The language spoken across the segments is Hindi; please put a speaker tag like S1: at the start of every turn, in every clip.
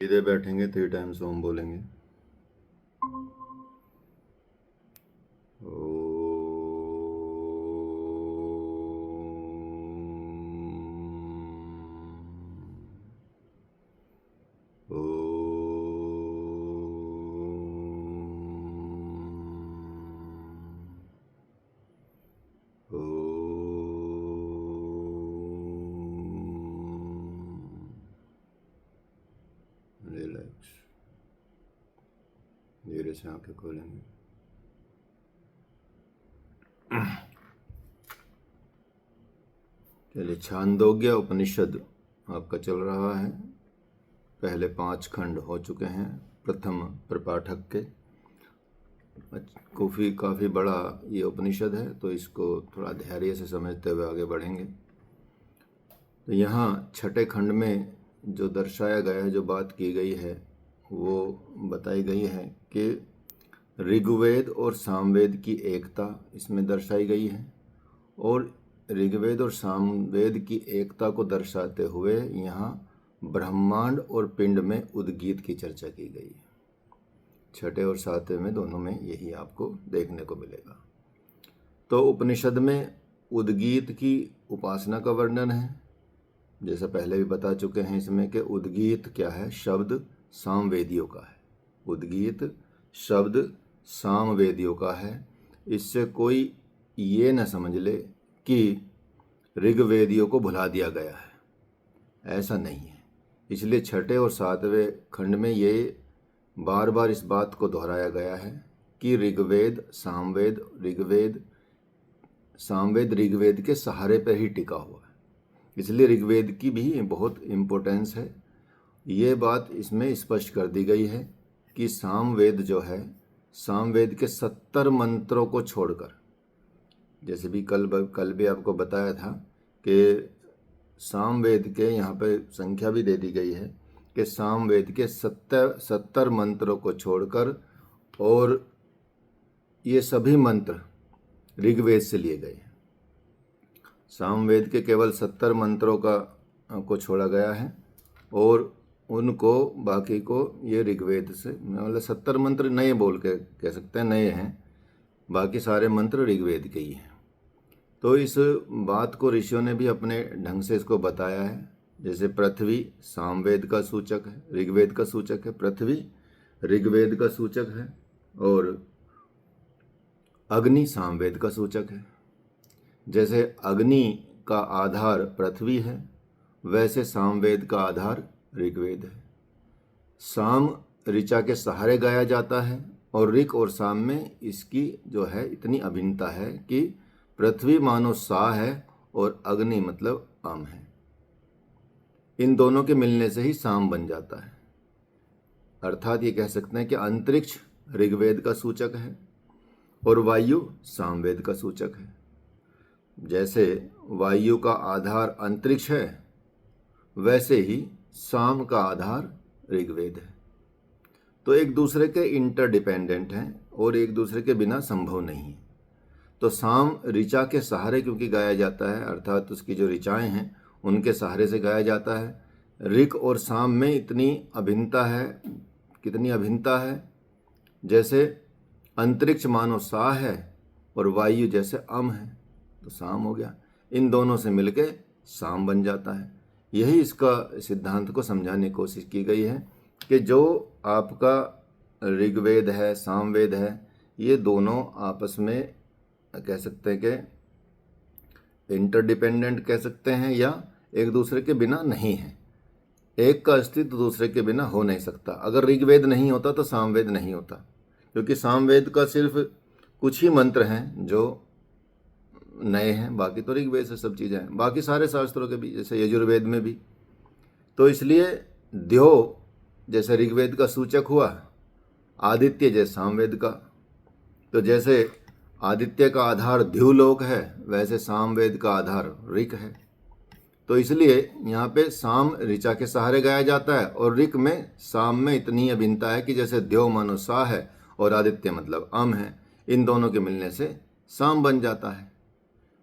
S1: सीधे बैठेंगे 3 टाइम्स ओम बोलेंगे। रिलैक्स। धीरे से आंखें खोलेंगे। चलिए, छांदोग्य उपनिषद आपका चल रहा है। पहले 5 खंड हो चुके हैं प्रथम प्रपाठक के। काफ़ी बड़ा ये उपनिषद है, तो इसको थोड़ा धैर्य से समझते हुए आगे बढ़ेंगे। तो यहाँ छठे खंड में जो दर्शाया गया है, जो बात की गई है, वो बताई गई है कि ऋग्वेद और सामवेद की एकता इसमें दर्शाई गई है, और ऋग्वेद और सामवेद की एकता को दर्शाते हुए यहाँ ब्रह्मांड और पिंड में उद्गीत की चर्चा की गई है। छठे और सातवें में दोनों में यही आपको देखने को मिलेगा। तो उपनिषद में उद्गीत की उपासना का वर्णन है, जैसा पहले भी बता चुके हैं इसमें कि उद्गीत क्या है, शब्द सामवेदियों का है। उद्गीत शब्द सामवेदियों का है। इससे कोई ये न समझ ले कि ऋग्वेदियों को भुला दिया गया है, ऐसा नहीं है। इसलिए छठे और सातवें खंड में ये बार बार इस बात को दोहराया गया है कि ऋग्वेद सामवेद ऋग्वेद के सहारे पर ही टिका हुआ है। इसलिए ऋग्वेद की भी बहुत इम्पोर्टेंस है। ये बात इसमें स्पष्ट कर दी गई है कि सामवेद जो है, सामवेद के 70 मंत्रों को छोड़कर, जैसे भी कल भी आपको बताया था कि सामवेद के यहाँ पे संख्या भी दे दी गई है कि सामवेद के 70 मंत्रों को छोड़कर और ये सभी मंत्र ऋग्वेद से लिए गए हैं। सामवेद के केवल 70 मंत्रों को छोड़ा गया है, और उनको बाकी को ये ऋग्वेद से, मतलब 70 मंत्र नए बोल के कह सकते हैं, नए हैं। बाकी सारे मंत्र ऋग्वेद के ही हैं। तो इस बात को ऋषियों ने भी अपने ढंग से इसको बताया है। जैसे पृथ्वी सामवेद का सूचक है, ऋग्वेद का सूचक है। पृथ्वी ऋग्वेद का सूचक है, और अग्नि सामवेद का सूचक है। जैसे अग्नि का आधार पृथ्वी है, वैसे सामवेद का आधार ऋग्वेद है। साम ऋचा के सहारे गाया जाता है, और ऋक और साम में इसकी जो है इतनी अभिन्नता है कि पृथ्वी मानो सा है और अग्नि मतलब अम है। इन दोनों के मिलने से ही साम बन जाता है। अर्थात ये कह सकते हैं कि अंतरिक्ष ऋग्वेद का सूचक है और वायु सामवेद का सूचक है। जैसे वायु का आधार अंतरिक्ष है, वैसे ही साम का आधार ऋग्वेद है। तो एक दूसरे के इंटरडिपेंडेंट हैं और एक दूसरे के बिना संभव नहीं है। तो साम ऋचा के सहारे क्योंकि गाया जाता है, अर्थात उसकी जो ऋचाएं हैं उनके सहारे से गाया जाता है। ऋक और साम में इतनी अभिन्नता है, कितनी अभिन्नता है। जैसे अंतरिक्ष मानो सा है और वायु जैसे अम है, तो साम हो गया। इन दोनों से मिलके साम बन जाता है। यही इसका सिद्धांत को समझाने की कोशिश की गई है कि जो आपका ऋग्वेद है, सामवेद है, ये दोनों आपस में कह सकते हैं कि इंटरडिपेंडेंट कह सकते हैं, या एक दूसरे के बिना नहीं है। एक का अस्तित्व दूसरे के बिना हो नहीं सकता। अगर ऋग्वेद नहीं होता तो सामवेद नहीं होता, क्योंकि सामवेद का सिर्फ कुछ ही मंत्र हैं जो नए हैं, बाकी तो ऋग्वेद से सब चीज़ें हैं। बाकी सारे शास्त्रों के भी, जैसे यजुर्वेद में भी। तो इसलिए द्यो जैसे ऋग्वेद का सूचक हुआ, आदित्य जैसे सामवेद का। तो जैसे आदित्य का आधार द्युलोक है, वैसे सामवेद का आधार ऋक है। तो इसलिए यहाँ पे साम ऋचा के सहारे गाया जाता है, और ऋक में साम में इतनी अभिन्नता है कि जैसे द्यो मानो सा है और आदित्य मतलब अम है। इन दोनों के मिलने से साम बन जाता है।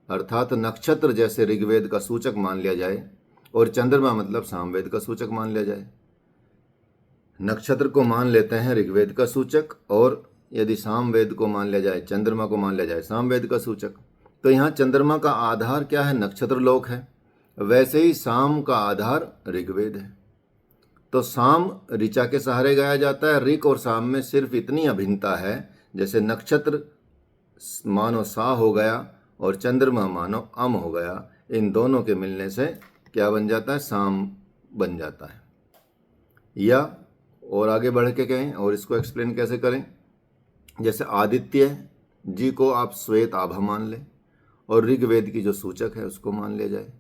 S1: अर्थात नक्षत्र जैसे ऋग्वेद का सूचक मान लिया जाए और चंद्रमा मतलब सामवेद का सूचक मान लिया जाए। नक्षत्र को मान लेते हैं ऋग्वेद का सूचक, और यदि सामवेद को मान लिया जाए, चंद्रमा को मान लिया जाए सामवेद का सूचक, तो यहाँ चंद्रमा का आधार क्या है? नक्षत्र लोक है। वैसे ही साम का आधार ऋग्वेद है। तो साम ऋचा के सहारे गाया जाता है। ऋक और साम में सिर्फ इतनी अभिन्नता है, जैसे नक्षत्र मानो सा हो गया और चंद्रमा मानो अम हो गया, इन दोनों के मिलने से क्या बन जाता है? साम बन जाता है। या और आगे बढ़ के कहें और इसको एक्सप्लेन कैसे करें, जैसे आदित्य जी को आप श्वेत आभा मान लें और ऋग्वेद की जो सूचक है उसको मान लिया जाए।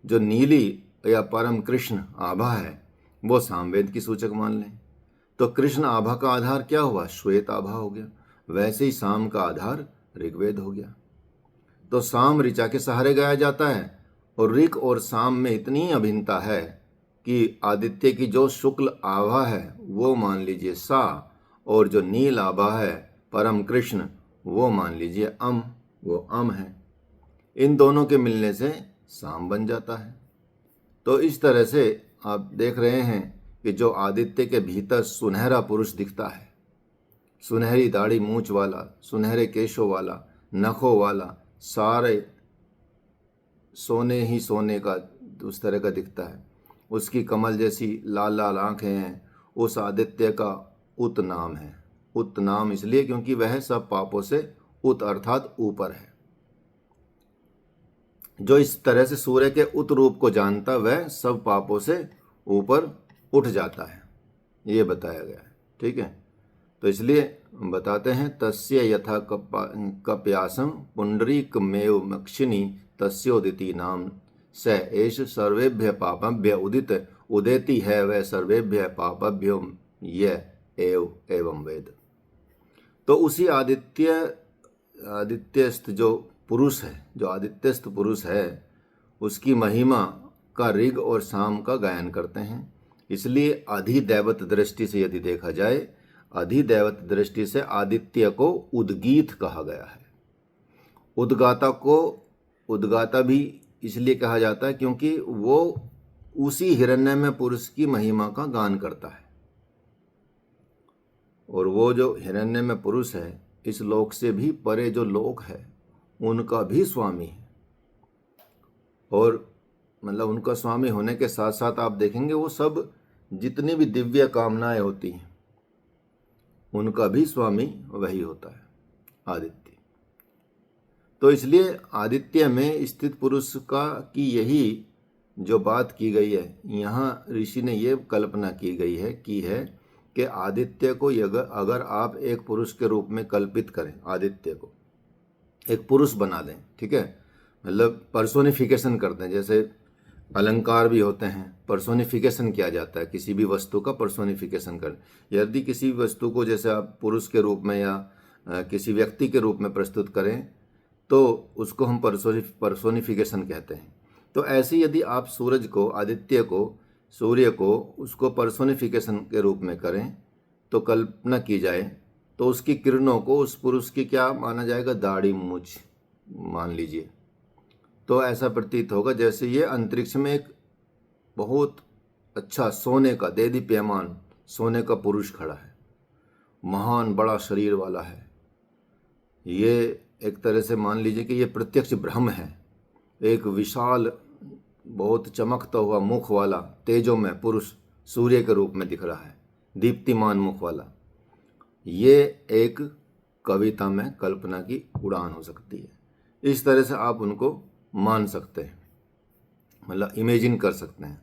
S1: जो नीली या परम कृष्ण आभा है वो सामवेद की सूचक मान लें। तो कृष्ण आभा का आधार क्या हुआ? श्वेत आभा हो गया। वैसे ही साम का आधार ऋग्वेद हो गया। तो साम ऋचा के सहारे गाया जाता है, और ऋक और साम में इतनी अभिन्नता है कि आदित्य की जो शुक्ल आभा है वो मान लीजिए सा, और जो नील आभा है परम कृष्ण वो मान लीजिए अम, वो अम है। इन दोनों के मिलने से साम बन जाता है। तो इस तरह से आप देख रहे हैं कि जो आदित्य के भीतर सुनहरा पुरुष दिखता है, सुनहरी दाढ़ी मूंछ वाला, सुनहरे केशों वाला, नखों वाला, सारे सोने ही सोने का उस तरह का दिखता है, उसकी कमल जैसी लाल लाल आंखें हैं, उस आदित्य का उत नाम है। उत नाम इसलिए क्योंकि वह सब पापों से उत अर्थात ऊपर है। जो इस तरह से सूर्य के उत रूप को जानता वह सब पापों से ऊपर उठ जाता है, ये बताया गया है। ठीक है, तो इसलिए बताते हैं तस्य यथा कप्यासम पुंडरीकमेव मक्षिणी तस्योदिति नाम स एष सर्वेभ्य पापभ्य उदित उदेति है वह सर्वेभ्य पापभ्यो य एवं वेद। तो उसी आदित्यस्थ जो पुरुष है, जो आदित्यस्थ पुरुष है, उसकी महिमा का ऋग और साम का गायन करते हैं। इसलिए अधिदैवत दृष्टि से यदि देखा जाए, अधिदैवत दृष्टि से आदित्य को उद्गीत कहा गया है। उद्गाता को उद्गाता भी इसलिए कहा जाता है क्योंकि वो उसी हिरण्यमय पुरुष की महिमा का गान करता है, और वो जो हिरण्यमय पुरुष है इस लोक से भी परे जो लोक है उनका भी स्वामी है। और मतलब उनका स्वामी होने के साथ साथ आप देखेंगे वो सब जितनी भी दिव्य कामनाएं होती हैं उनका भी स्वामी वही होता है, आदित्य। तो इसलिए आदित्य में स्थित पुरुष का की यही जो बात की गई है, यहाँ ऋषि ने ये कल्पना की गई है कि आदित्य को अगर आप एक पुरुष के रूप में कल्पित करें, आदित्य को एक पुरुष बना दें, ठीक है, मतलब पर्सोनिफिकेशन करते हैं, जैसे अलंकार भी होते हैं, पर्सोनिफिकेशन किया जाता है, किसी भी वस्तु का पर्सोनिफिकेशन कर। यदि किसी वस्तु को जैसे आप पुरुष के रूप में या किसी व्यक्ति के रूप में प्रस्तुत करें तो उसको हम पर्सोनिफिकेशन कहते हैं। तो ऐसे यदि आप सूरज को, आदित्य को, सूर्य को उसको पर्सोनिफिकेशन के रूप में करें तो कल्पना की जाए तो उसकी किरणों को उस पुरुष की क्या माना जाएगा? दाढ़ी मूंछ मान लीजिए। तो ऐसा प्रतीत होगा जैसे ये अंतरिक्ष में एक बहुत अच्छा सोने का देदीप्यमान सोने का पुरुष खड़ा है, महान बड़ा शरीर वाला है। ये एक तरह से मान लीजिए कि ये प्रत्यक्ष ब्रह्म है, एक विशाल बहुत चमकता हुआ मुख वाला तेजोमय पुरुष सूर्य के रूप में दिख रहा है, दीप्तिमान मुख वाला। ये एक कविता में कल्पना की उड़ान हो सकती है। इस तरह से आप उनको मान सकते हैं, मतलब इमेजिन कर सकते हैं।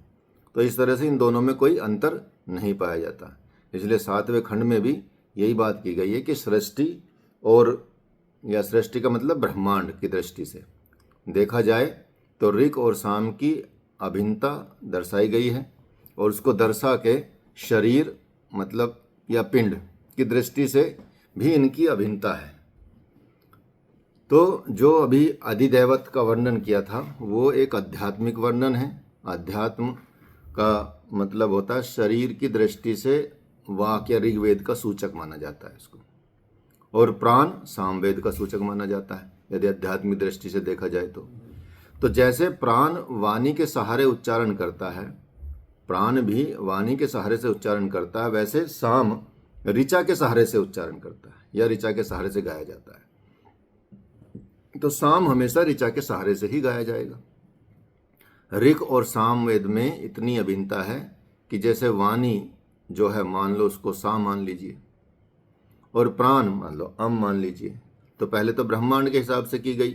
S1: तो इस तरह से इन दोनों में कोई अंतर नहीं पाया जाता। इसलिए 7वें खंड में भी यही बात की गई है कि सृष्टि और या सृष्टि का मतलब ब्रह्मांड की दृष्टि से देखा जाए तो ऋक और साम की अभिन्नता दर्शाई गई है, और उसको दर्शा के शरीर मतलब या पिंड की दृष्टि से भी इनकी अभिन्नता है। तो जो अभी अधिदैवत का वर्णन किया था वो एक आध्यात्मिक वर्णन है। अध्यात्म का मतलब होता है शरीर की दृष्टि से वाक्य ऋग्वेद का सूचक माना जाता है इसको, और प्राण सामवेद का सूचक माना जाता है यदि आध्यात्मिक दृष्टि से देखा जाए तो जैसे प्राण वाणी के सहारे उच्चारण करता है प्राण भी वाणी के सहारे से उच्चारण करता है, वैसे साम ऋचा के सहारे से उच्चारण करता है या ऋचा के सहारे से गाया जाता है। तो साम हमेशा ऋचा के सहारे से ही गाया जाएगा। ऋक और साम वेद में इतनी अभिन्नता है कि जैसे वाणी जो है मान लो उसको सा मान लीजिए और प्राण मान लो अम मान लीजिए, तो पहले तो ब्रह्मांड के हिसाब से की गई,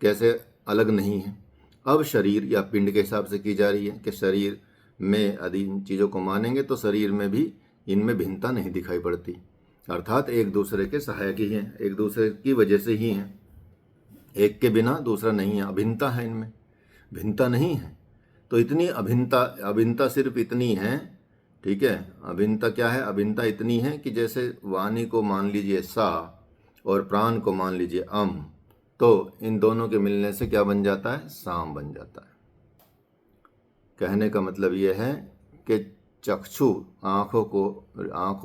S1: कैसे अलग नहीं है। अब शरीर या पिंड के हिसाब से की जा रही है कि शरीर में यदि इन चीज़ों को मानेंगे तो शरीर में भी इनमें भिन्नता नहीं दिखाई पड़ती, अर्थात एक दूसरे के सहायक ही हैं, एक दूसरे की वजह से ही हैं, एक के बिना दूसरा नहीं है। अभिन्नता है, इनमें भिन्नता नहीं है। तो इतनी अभिन्नता सिर्फ इतनी है, ठीक है। अभिन्नता क्या है? अभिन्नता इतनी है कि जैसे वाणी को मान लीजिए सा और प्राण को मान लीजिए अम, तो इन दोनों के मिलने से क्या बन जाता है? साम बन जाता है। कहने का मतलब यह है कि चक्षु आँखों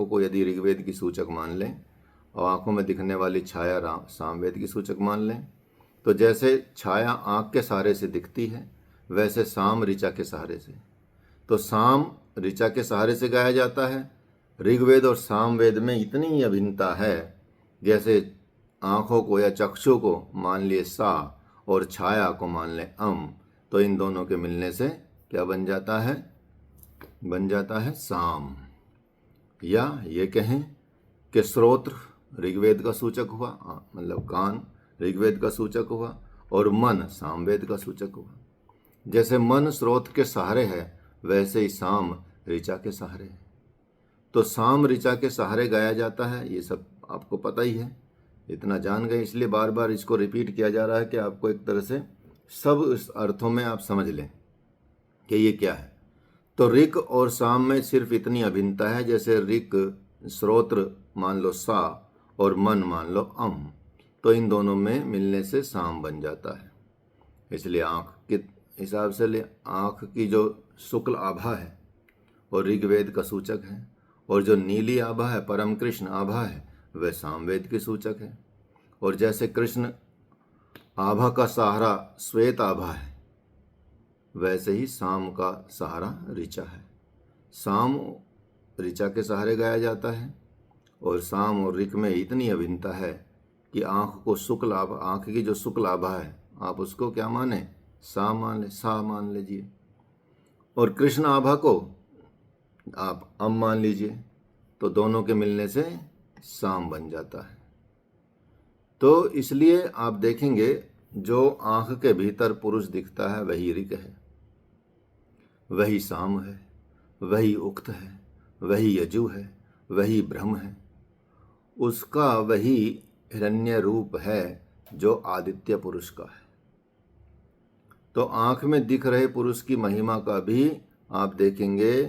S1: को यदि ऋग्वेद की सूचक मान लें और आँखों में दिखने वाली छाया सामवेद की सूचक मान लें, तो जैसे छाया आँख के सहारे से दिखती है वैसे साम ऋचा के सहारे से। तो साम ऋचा के सहारे से गाया जाता है। ऋग्वेद और सामवेद में इतनी ही अभिन्नता है, जैसे आँखों को या चक्षु को मान लिए सा और छाया को मान लें अम, तो इन दोनों के मिलने से क्या बन जाता है? बन जाता है साम। या ये कहें कि श्रोत्र ऋग्वेद का सूचक हुआ, मतलब कान ऋग्वेद का सूचक हुआ और मन सामवेद का सूचक हुआ। जैसे मन स्रोत के सहारे है वैसे ही साम ऋचा के सहारे है। तो साम ऋचा के सहारे गाया जाता है, ये सब आपको पता ही है, इतना जान गए, इसलिए बार बार इसको रिपीट किया जा रहा है कि आपको एक तरह से सब इस अर्थों में आप समझ लें कि ये क्या है। तो ऋक और साम में सिर्फ इतनी अभिन्नता है, जैसे ऋक श्रोत्र मान लो सा और मन मान लो अम, तो इन दोनों में मिलने से साम बन जाता है। इसलिए आँख के हिसाब से ले, आँख की जो शुक्ल आभा है और ऋग्वेद का सूचक है, और जो नीली आभा है परम कृष्ण आभा है वह सामवेद के सूचक है। और जैसे कृष्ण आभा का सहारा श्वेत आभा है वैसे ही साम का सहारा ऋचा है। साम ऋचा के सहारे गाया जाता है और साम और ऋक में इतनी अभिन्नता है कि आँख को शुक्ल आभा, आँख की जो शुक्ल आभा है आप उसको क्या माने? सा मान ले, सा मान लीजिए, और कृष्ण आभा को आप अम मान लीजिए, तो दोनों के मिलने से साम बन जाता है। तो इसलिए आप देखेंगे जो आँख के भीतर पुरुष दिखता है वही ऋक है, वही साम है, वही उक्त है, वही यजु है, वही ब्रह्म है, उसका वही हिरण्य रूप है जो आदित्य पुरुष का है। तो आँख में दिख रहे पुरुष की महिमा का भी आप देखेंगे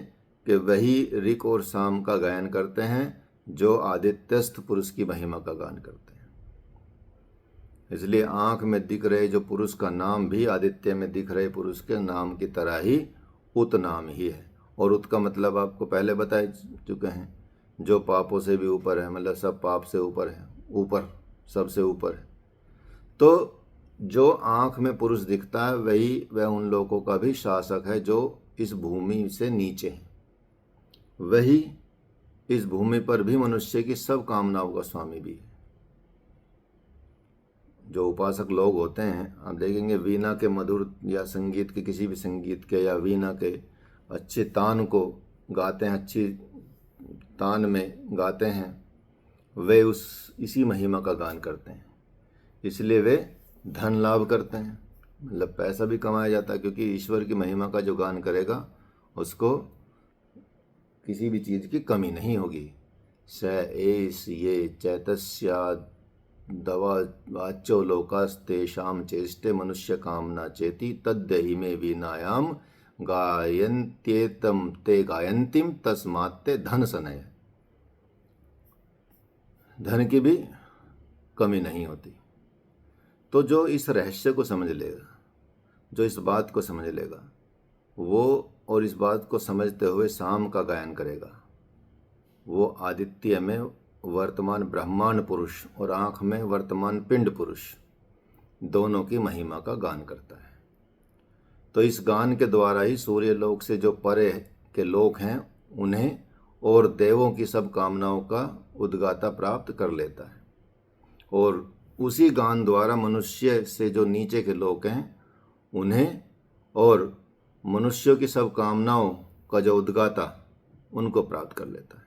S1: कि वही ऋक और साम का गायन करते हैं जो आदित्यस्थ पुरुष की महिमा का गान करते हैं। इसलिए आँख में दिख रहे जो पुरुष का नाम भी आदित्य में दिख रहे पुरुष के नाम की तरह ही उत नाम ही है। और उत का मतलब आपको पहले बता चुके हैं, जो पापों से भी ऊपर है, मतलब सब पाप से ऊपर है, ऊपर सबसे ऊपर है। तो जो आँख में पुरुष दिखता है वह उन लोगों का भी शासक है जो इस भूमि से नीचे हैं। वही इस भूमि पर भी मनुष्य की सब कामनाओं का स्वामी भी है। जो उपासक लोग होते हैं आप देखेंगे वीणा के मधुर या संगीत के किसी भी संगीत के या वीणा के अच्छे तान को गाते हैं, अच्छी तान में गाते हैं, वे इसी महिमा का गान करते हैं। इसलिए वे धन लाभ करते हैं, मतलब पैसा भी कमाया जाता है, क्योंकि ईश्वर की महिमा का जो गान करेगा उसको किसी भी चीज़ की कमी नहीं होगी। स एस ये चैतस्या दवा वाच्यो लोकास्तेषां चेष्टे मनुष्य कामना चेति तद्देहि में वीणायाम गायन्त्येतम ते गायन्तीम तस्मात्ते धन सनय। धन की भी कमी नहीं होती। तो जो इस रहस्य को समझ लेगा, जो इस बात को समझ लेगा, वो और इस बात को समझते हुए साम का गायन करेगा, वो आदित्य में वर्तमान ब्रह्मांड पुरुष और आँख में वर्तमान पिंड पुरुष दोनों की महिमा का गान करता है। तो इस गान के द्वारा ही सूर्य लोक से जो परे के लोक हैं उन्हें और देवों की सब कामनाओं का उद्गाता प्राप्त कर लेता है। और उसी गान द्वारा मनुष्य से जो नीचे के लोग हैं उन्हें और मनुष्यों की सब कामनाओं का जो उद्गाता उनको प्राप्त कर लेता है।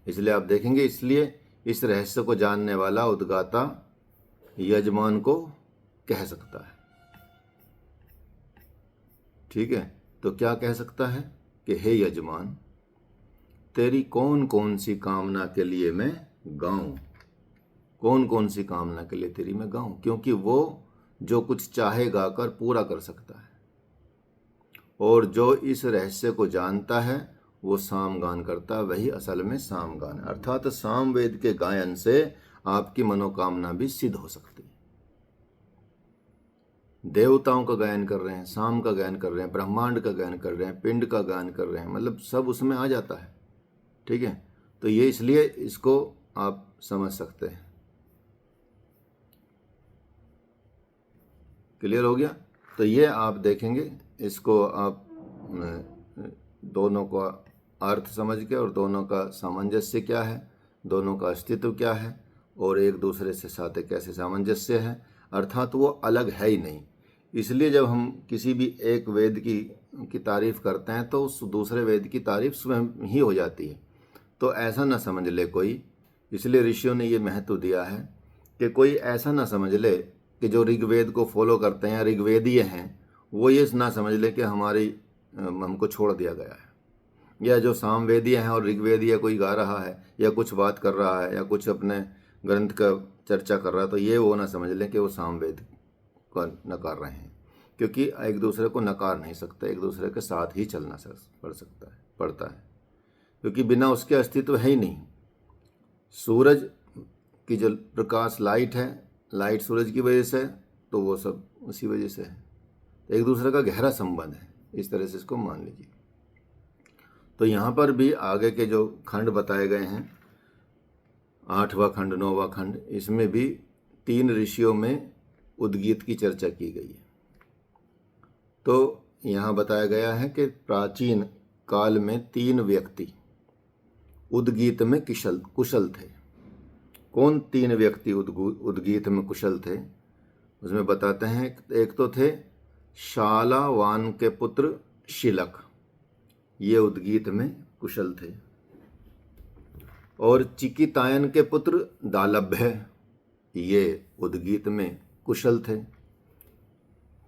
S1: इसलिए आप देखेंगे, इसलिए इस रहस्य को जानने वाला उद्गाता यजमान को कह सकता है। ठीक है, तो क्या कह सकता है कि हे यजमान, तेरी कौन कौन सी कामना के लिए मैं गाऊं, कौन कौन सी कामना के लिए तेरी मैं गाऊं, क्योंकि वो जो कुछ चाहे गाकर पूरा कर सकता है। और जो इस रहस्य को जानता है वो सामगान करता है, वही असल में सामगान है। अर्थात सामवेद के गायन से आपकी मनोकामना भी सिद्ध हो सकती है। देवताओं का गायन कर रहे हैं, साम का गायन कर रहे हैं, ब्रह्मांड का गायन कर रहे हैं, पिंड का गायन कर रहे हैं, मतलब सब उसमें आ जाता है। ठीक है, तो ये इसलिए इसको आप समझ सकते हैं। क्लियर हो गया? तो ये आप देखेंगे, इसको आप दोनों का अर्थ समझ के और दोनों का सामंजस्य क्या है, दोनों का अस्तित्व क्या है और एक दूसरे से साथ कैसे सामंजस्य है, अर्थात वो अलग है ही नहीं। इसलिए जब हम किसी भी एक वेद की तारीफ करते हैं तो उस दूसरे वेद की तारीफ स्वयं ही हो जाती है। तो ऐसा ना समझ ले कोई, इसलिए ऋषियों ने ये महत्व दिया है कि कोई ऐसा ना समझ ले कि जो ऋग्वेद को फॉलो करते हैं, ऋग्वेदीय हैं, वो ये ना समझ ले कि हमको छोड़ दिया गया है, या जो सामवेदीय हैं और ऋग्वेदीय कोई गा रहा है या कुछ बात कर रहा है या कुछ अपने ग्रंथ का चर्चा कर रहा है, तो ये वो ना समझ लें कि वो सामवेद को नकार रहे हैं, क्योंकि एक दूसरे को नकार नहीं सकते, एक दूसरे के साथ ही चलना पड़ता है, क्योंकि बिना उसके अस्तित्व है ही नहीं। सूरज की जो प्रकाश लाइट है, लाइट सूरज की वजह से, तो वो सब उसी वजह से है, तो एक दूसरे का गहरा संबंध है। इस तरह से इसको मान लीजिए। तो यहाँ पर भी आगे के जो खंड बताए गए हैं, 8वां खंड, 9वां खंड, इसमें भी 3 ऋषियों में उद्गीत की चर्चा की गई है। तो यहाँ बताया गया है कि प्राचीन काल में 3 व्यक्ति उद्गीत में कुशल थे। कौन 3 व्यक्ति उद्गीत में कुशल थे, उसमें बताते हैं। एक तो थे शालावान के पुत्र शिलक, ये उद्गीत में कुशल थे। और चिकितायन के पुत्र दालभ्य, ये उद्गीत में कुशल थे।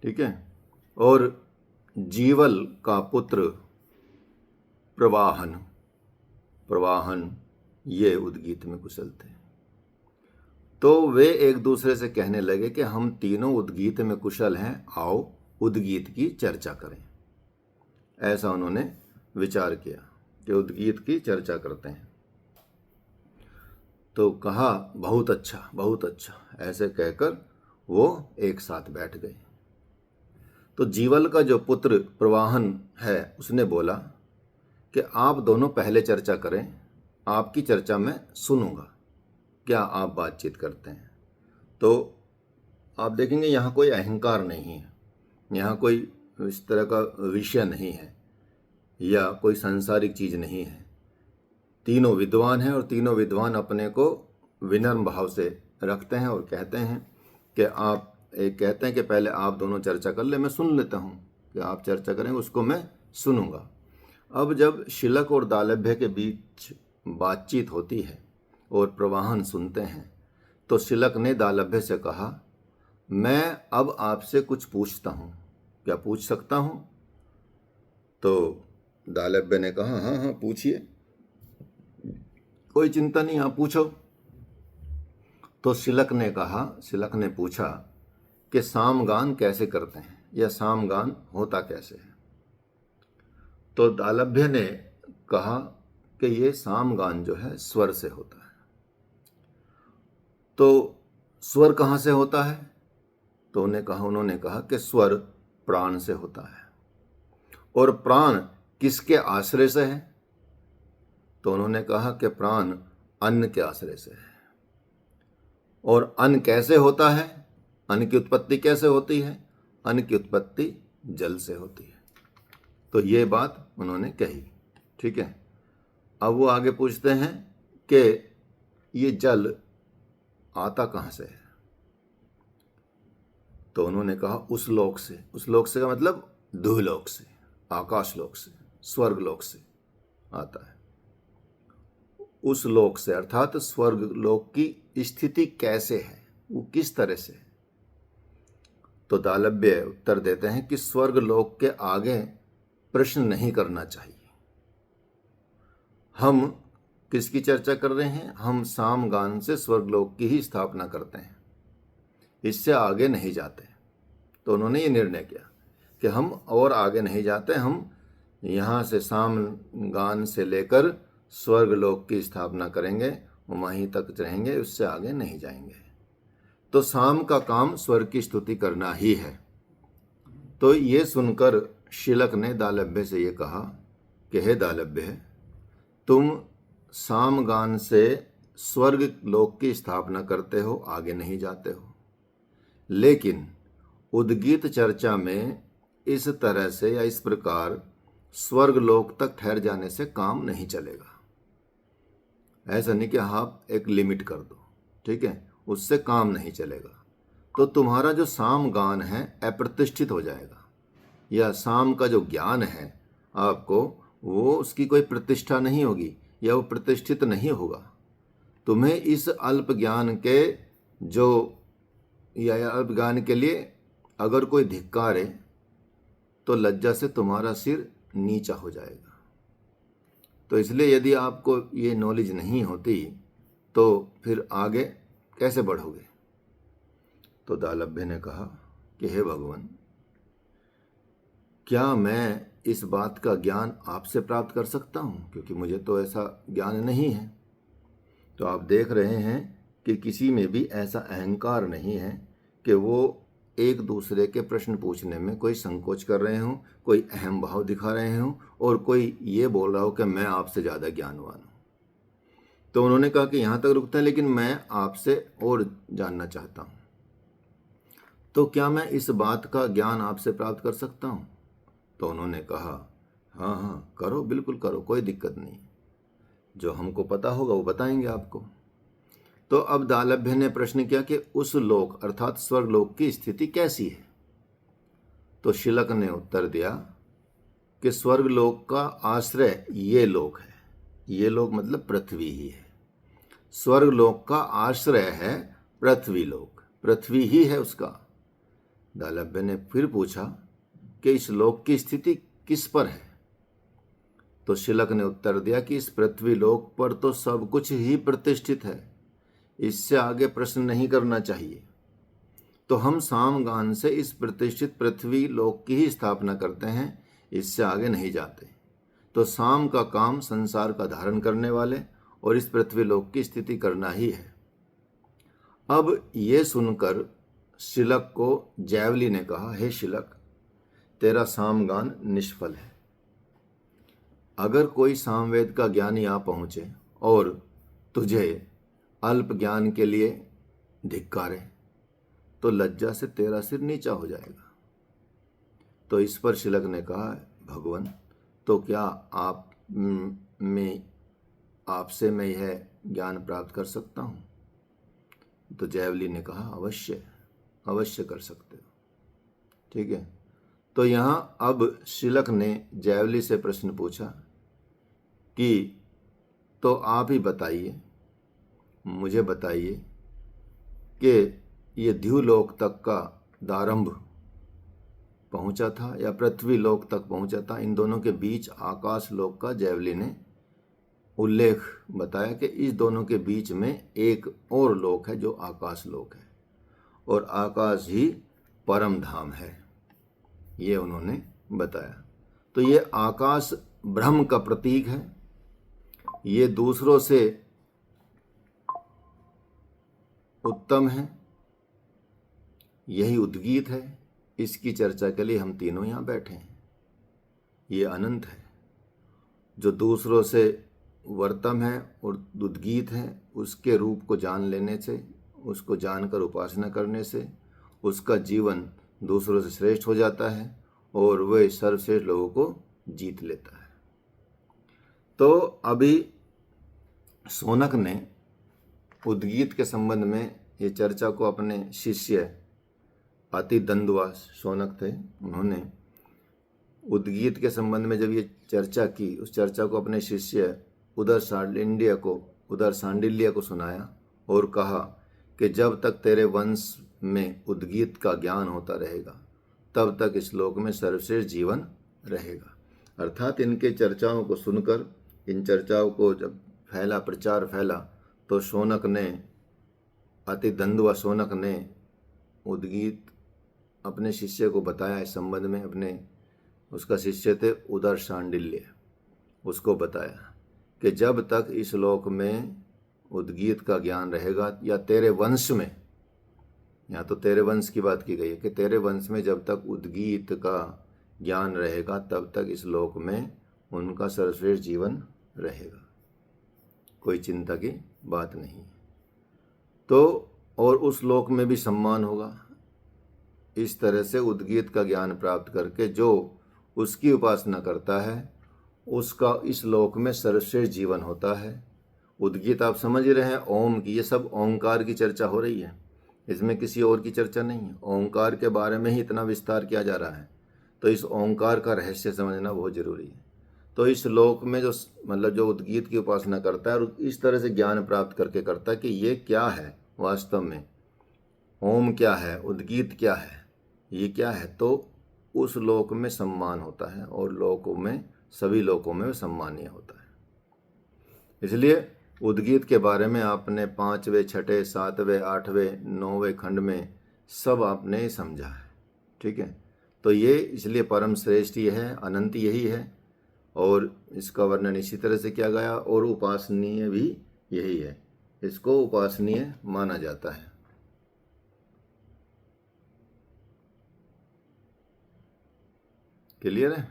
S1: ठीक है, और जीवल का पुत्र प्रवाहन, ये उद्गीत में कुशल थे। तो वे एक दूसरे से कहने लगे कि हम तीनों उद्गीत में कुशल हैं, आओ उद्गीत की चर्चा करें। ऐसा उन्होंने विचार किया कि उद्गीत की चर्चा करते हैं। तो कहा बहुत अच्छा, बहुत अच्छा, ऐसे कहकर वो एक साथ बैठ गए। तो जीवल का जो पुत्र प्रवाहन है उसने बोला कि आप दोनों पहले चर्चा करें, आपकी चर्चा मैं सुनूंगा, क्या आप बातचीत करते हैं। तो आप देखेंगे यहाँ कोई अहंकार नहीं है, यहाँ कोई इस तरह का विषय नहीं है या कोई सांसारिक चीज़ नहीं है। तीनों विद्वान हैं और तीनों विद्वान अपने को विनम्र भाव से रखते हैं और कहते हैं कि कहते हैं कि पहले आप दोनों चर्चा कर ले, मैं सुन लेता हूँ, कि आप चर्चा करेंगे उसको मैं सुनूंगा। अब जब शिलक और दालभ्य के बीच बातचीत होती है और प्रवाहन सुनते हैं, तो शिलक ने दालभ्य से कहा, मैं अब आपसे कुछ पूछता हूँ, क्या पूछ सकता हूँ? तो दालभ्य ने कहा, हाँ हाँ पूछिए, कोई चिंता नहीं, आप पूछो। तो शिलक ने पूछा कि सामगान कैसे करते हैं, या सामगान होता कैसे है? तो दालभ्य ने कहा कि ये सामगान जो है स्वर से होता है। तो स्वर कहाँ से होता है? तो उन्होंने कहा कि स्वर प्राण से होता है। और प्राण किसके आश्रय से है? तो उन्होंने कहा कि प्राण अन्न के आश्रय से है। और अन्न कैसे होता है? अन्न की उत्पत्ति कैसे होती है? अन्न की उत्पत्ति जल से होती है। तो ये बात उन्होंने कही। ठीक है, अब वो आगे पूछते हैं कि ये जल आता कहाँ से है। तो उन्होंने कहा उस लोक से। उस लोक से का मतलब द्युलोक से, आकाश लोक से, स्वर्ग लोक से आता है। उस लोक से अर्थात स्वर्ग लोक की स्थिति कैसे है, वो किस तरह से है। तो दालभ्य उत्तर देते हैं कि स्वर्ग लोक के आगे प्रश्न नहीं करना चाहिए। हम किसकी चर्चा कर रहे हैं? हम सामगान से स्वर्गलोक की ही स्थापना करते हैं, इससे आगे नहीं जाते। तो उन्होंने ये निर्णय किया कि हम और आगे नहीं जाते, हम यहाँ से सामगान से लेकर स्वर्गलोक की स्थापना करेंगे, वहीं तक रहेंगे, उससे आगे नहीं जाएंगे। तो साम का काम स्वर्ग की स्तुति करना ही है। तो ये सुनकर शिलक ने दालभ्य से ये कहा कि हे दालभ्य, तुम सामगान से स्वर्ग लोक की स्थापना करते हो, आगे नहीं जाते हो, लेकिन उद्गीत चर्चा में इस तरह से या इस प्रकार स्वर्ग लोक तक ठहर जाने से काम नहीं चलेगा। ऐसा नहीं कि आप एक लिमिट कर दो, ठीक है, उससे काम नहीं चलेगा। तो तुम्हारा जो सामगान है अप्रतिष्ठित हो जाएगा, या साम का जो ज्ञान है आपको, वो उसकी कोई प्रतिष्ठा नहीं होगी, या वो प्रतिष्ठित नहीं होगा। तुम्हें इस अल्प ज्ञान के जो या अल्प ज्ञान के लिए अगर कोई धिक्कारे तो लज्जा से तुम्हारा सिर नीचा हो जाएगा। तो इसलिए यदि आपको ये नॉलेज नहीं होती तो फिर आगे कैसे बढ़ोगे। तो दालभ्य ने कहा कि हे भगवान, क्या मैं इस बात का ज्ञान आपसे प्राप्त कर सकता हूँ, क्योंकि मुझे तो ऐसा ज्ञान नहीं है। तो आप देख रहे हैं कि किसी में भी ऐसा अहंकार नहीं है कि वो एक दूसरे के प्रश्न पूछने में कोई संकोच कर रहे हों, कोई अहम भाव दिखा रहे हों, और कोई ये बोल रहा हो कि मैं आपसे ज़्यादा ज्ञानवान हूँ। तो उन्होंने कहा कि यहाँ तक रुकता है, लेकिन मैं आपसे और जानना चाहता हूँ। तो क्या मैं इस बात का ज्ञान आपसे प्राप्त कर सकता हूँ? तो उन्होंने कहा हाँ हाँ करो, बिल्कुल करो, कोई दिक्कत नहीं, जो हमको पता होगा वो बताएंगे आपको। तो अब दालभ्य ने प्रश्न किया कि उस लोक अर्थात स्वर्गलोक की स्थिति कैसी है। तो शिलक ने उत्तर दिया कि स्वर्गलोक का आश्रय ये लोक है। ये लोक मतलब पृथ्वी ही है। स्वर्गलोक का आश्रय है पृथ्वी लोक, पृथ्वी ही है उसका। दालभ्य ने फिर पूछा कि इस लोक की स्थिति किस पर है। तो शिलक ने उत्तर दिया कि इस पृथ्वी लोक पर तो सब कुछ ही प्रतिष्ठित है, इससे आगे प्रश्न नहीं करना चाहिए। तो हम सामगान से इस प्रतिष्ठित पृथ्वी लोक की ही स्थापना करते हैं, इससे आगे नहीं जाते। तो साम का काम संसार का धारण करने वाले और इस पृथ्वी लोक की स्थिति करना ही है। अब ये सुनकर शिलक को जैवली ने कहा, हे शिलक, तेरा सामगान निष्फल है। अगर कोई सामवेद का ज्ञानी आ पहुँचे और तुझे अल्प ज्ञान के लिए धिक्कारे तो लज्जा से तेरा सिर नीचा हो जाएगा। तो इस पर शिलक ने कहा, भगवान, तो क्या आपसे मैं यह ज्ञान प्राप्त कर सकता हूँ? तो जैवली ने कहा, अवश्य अवश्य कर सकते हो। ठीक है। तो यहाँ अब शिलक ने जैवली से प्रश्न पूछा कि तो आप ही बताइए, मुझे बताइए कि ये द्युलोक तक का दारंभ पहुंचा था या पृथ्वी लोक तक पहुंचा था। इन दोनों के बीच आकाश लोक का जैवली ने उल्लेख बताया कि इस दोनों के बीच में एक और लोक है जो आकाश लोक है, और आकाश ही परम धाम है, ये उन्होंने बताया। तो ये आकाश ब्रह्म का प्रतीक है, ये दूसरों से उत्तम है, यही उद्गीत है। इसकी चर्चा के लिए हम तीनों यहाँ बैठे हैं। ये अनंत है, जो दूसरों से वर्तम है और उद्गीत है, उसके रूप को जान लेने से, उसको जानकर उपासना करने से उसका जीवन दूसरों से श्रेष्ठ हो जाता है और वह सर्वश्रेष्ठ लोगों को जीत लेता है। तो अभी शौनक ने उद्गीत के संबंध में ये चर्चा को अपने शिष्य अतिदंदुआ शौनक थे, उन्होंने उद्गीत के संबंध में जब ये चर्चा की, उस चर्चा को अपने शिष्य उदर सांडिल्य को सुनाया और कहा कि जब तक तेरे वंश में उद्गीत का ज्ञान होता रहेगा तब तक इस लोक में सर्वश्रेष्ठ जीवन रहेगा। अर्थात इनके चर्चाओं को सुनकर, इन चर्चाओं को जब प्रचार फैला, तो शौनक ने, अतिदंदुआ शौनक ने उद्गीत अपने शिष्य को बताया इस संबंध में। उसका शिष्य थे उदर सांडिल्य, उसको बताया कि जब तक इस लोक में उद्गीत का ज्ञान रहेगा, या तेरे वंश में, यहाँ तो तेरे वंश की बात की गई है कि तेरे वंश में जब तक उद्गीत का ज्ञान रहेगा तब तक इस लोक में उनका सर्वश्रेष्ठ जीवन रहेगा, कोई चिंता की बात नहीं। तो और उस लोक में भी सम्मान होगा। इस तरह से उद्गीत का ज्ञान प्राप्त करके जो उसकी उपासना करता है उसका इस लोक में सर्वश्रेष्ठ जीवन होता है। उद्गीत आप समझ रहे हैं, ओम की, ये सब ओंकार की चर्चा हो रही है, इसमें किसी और की चर्चा नहीं है। ओंकार के बारे में ही इतना विस्तार किया जा रहा है, तो इस ओंकार का रहस्य समझना बहुत जरूरी है। तो इस लोक में जो उद्गीत की उपासना करता है और इस तरह से ज्ञान प्राप्त करके करता है कि ये क्या है वास्तव में, ओम क्या है, उद्गीत क्या है, ये क्या है, तो उस लोक में सम्मान होता है और लोकों में, सभी लोकों में सम्मानीय होता है। इसलिए उद्गीत के बारे में आपने 5वें, 6ठे, 7वें, 8वें, 9वें खंड में सब आपने समझा है, ठीक है। तो ये इसलिए परम श्रेष्ठ ही है, अनंत यही है, और इसका वर्णन इसी तरह से किया गया, और उपासनीय भी यही है, इसको उपासनीय माना जाता है। क्लियर है?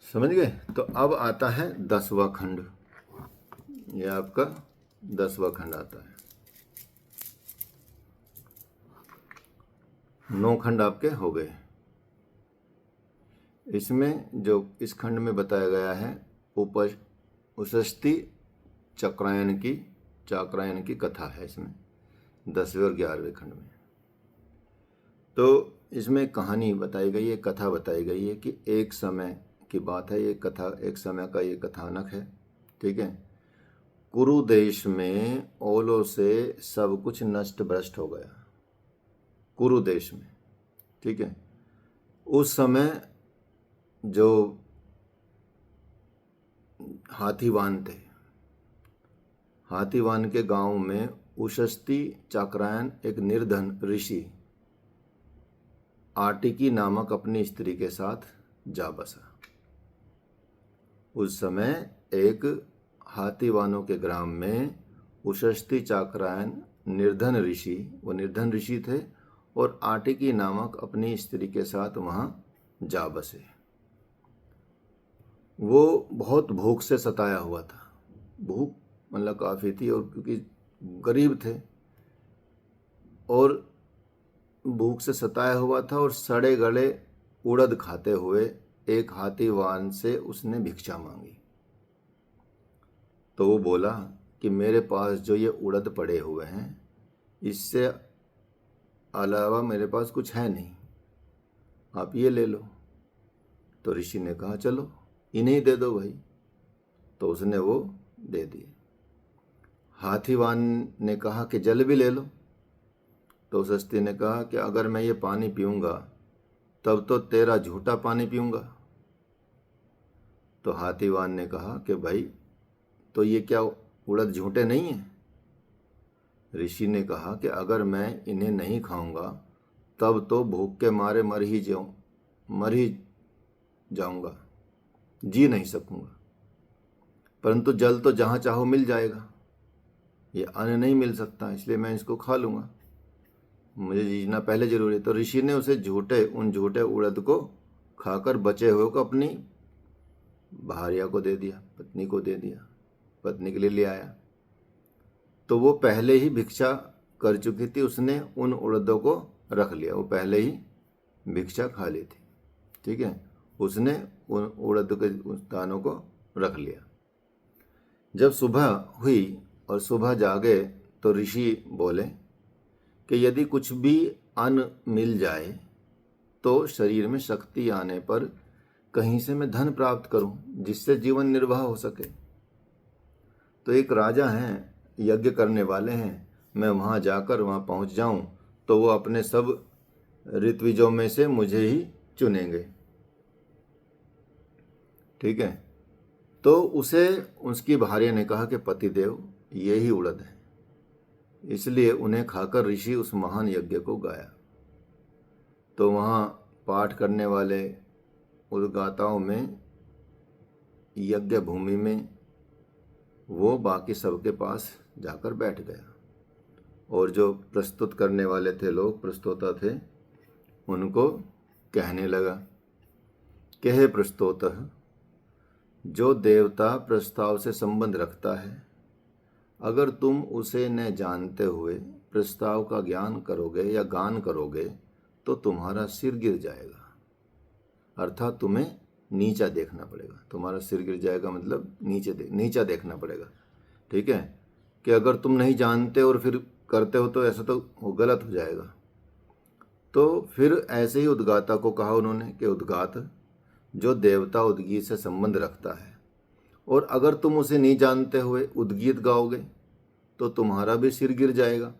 S1: समझ गए? तो अब आता है 10वां खंड, यह आपका 10वां खंड आता है। 9 खंड आपके हो गए। इसमें जो इस खंड में बताया गया है उषस्थि चाक्रायन की कथा है इसमें, 10वें और 11वें खंड में। तो इसमें कहानी बताई गई है, कथा बताई गई है कि एक समय की बात है, ये कथा एक समय का ये कथानक है, ठीक है। कुरु देश में ओलों से सब कुछ नष्ट भ्रष्ट हो गया, कुरु देश में, ठीक है। उस समय जो हाथीवान थे, हाथीवान के गांव में उषस्थि चाक्रायन एक निर्धन ऋषि आटिकी नामक अपनी स्त्री के साथ जा बसा। उस समय एक हाथीवानों के ग्राम में उषस्थि चाक्रायन निर्धन ऋषि थे और आटिकी नामक अपनी स्त्री के साथ वहाँ जा बसे। वो बहुत भूख से सताया हुआ था, भूख मतलब काफ़ी थी, और क्योंकि गरीब थे और भूख से सताया हुआ था, और सड़े गले उड़द खाते हुए एक हाथीवान से उसने भिक्षा मांगी। तो वो बोला कि मेरे पास जो ये उड़द पड़े हुए हैं, इससे अलावा मेरे पास कुछ है नहीं, आप ये ले लो। तो ऋषि ने कहा चलो इन्हें दे दो भाई। तो उसने वो दे दिए। हाथीवान ने कहा कि जल भी ले लो। तो उषस्थि ने कहा कि अगर मैं ये पानी पीऊँगा तब तो तेरा झूठा पानी पीऊँगा। तो हाथीवान ने कहा कि भाई तो ये क्या उड़द झूठे नहीं हैं? ऋषि ने कहा कि अगर मैं इन्हें नहीं खाऊंगा तब तो भूख के मारे मर ही जाऊंगा, जी नहीं सकूंगा, परंतु जल तो जहाँ चाहो मिल जाएगा, ये अन्न नहीं मिल सकता, इसलिए मैं इसको खा लूँगा, मुझे जीना पहले जरूरी है। तो ऋषि ने उसे उन झूठे उड़द को खाकर बचे हुए को अपनी भार्या को दे दिया, पत्नी को दे दिया, पत्नी के लिए ले आया। तो वो पहले ही भिक्षा कर चुकी थी उसने उन उड़दों को रख लिया। वो पहले ही भिक्षा खा ली थी, ठीक है, उसने उन उड़द के उस दानों को रख लिया। जब सुबह हुई और सुबह जागे तो ऋषि बोले कि यदि कुछ भी अन्न मिल जाए तो शरीर में शक्ति आने पर कहीं से मैं धन प्राप्त करूं जिससे जीवन निर्वाह हो सके। तो एक राजा हैं, यज्ञ करने वाले हैं, मैं वहाँ जाकर वहाँ पहुँच जाऊं तो वो अपने सब ऋत्विजों में से मुझे ही चुनेंगे, ठीक है। तो उसे उसकी भार्या ने कहा कि पतिदेव ये ही उड़द है, इसलिए उन्हें खाकर ऋषि उस महान यज्ञ को गाया। तो वहाँ पाठ करने वाले उद्गाताओं में, यज्ञ भूमि में, वो बाकी सबके पास जाकर बैठ गया और जो प्रस्तुत करने वाले थे लोग, प्रस्तोता थे, उनको कहने लगा कि हे प्रस्तोतः, जो देवता प्रस्ताव से संबंध रखता है, अगर तुम उसे न जानते हुए प्रस्ताव का ज्ञान करोगे या गान करोगे तो तुम्हारा सिर गिर जाएगा, अर्थात तुम्हें नीचा देखना पड़ेगा। तुम्हारा सिर गिर जाएगा मतलब नीचा देखना पड़ेगा, ठीक है। कि अगर तुम नहीं जानते और फिर करते हो तो ऐसा तो गलत हो जाएगा। तो फिर ऐसे ही उद्गाता को कहा उन्होंने कि उद्गात, जो देवता उद्गीत से संबंध रखता है और अगर तुम उसे नहीं जानते हुए उद्गीत गाओगे तो तुम्हारा भी सिर गिर जाएगा।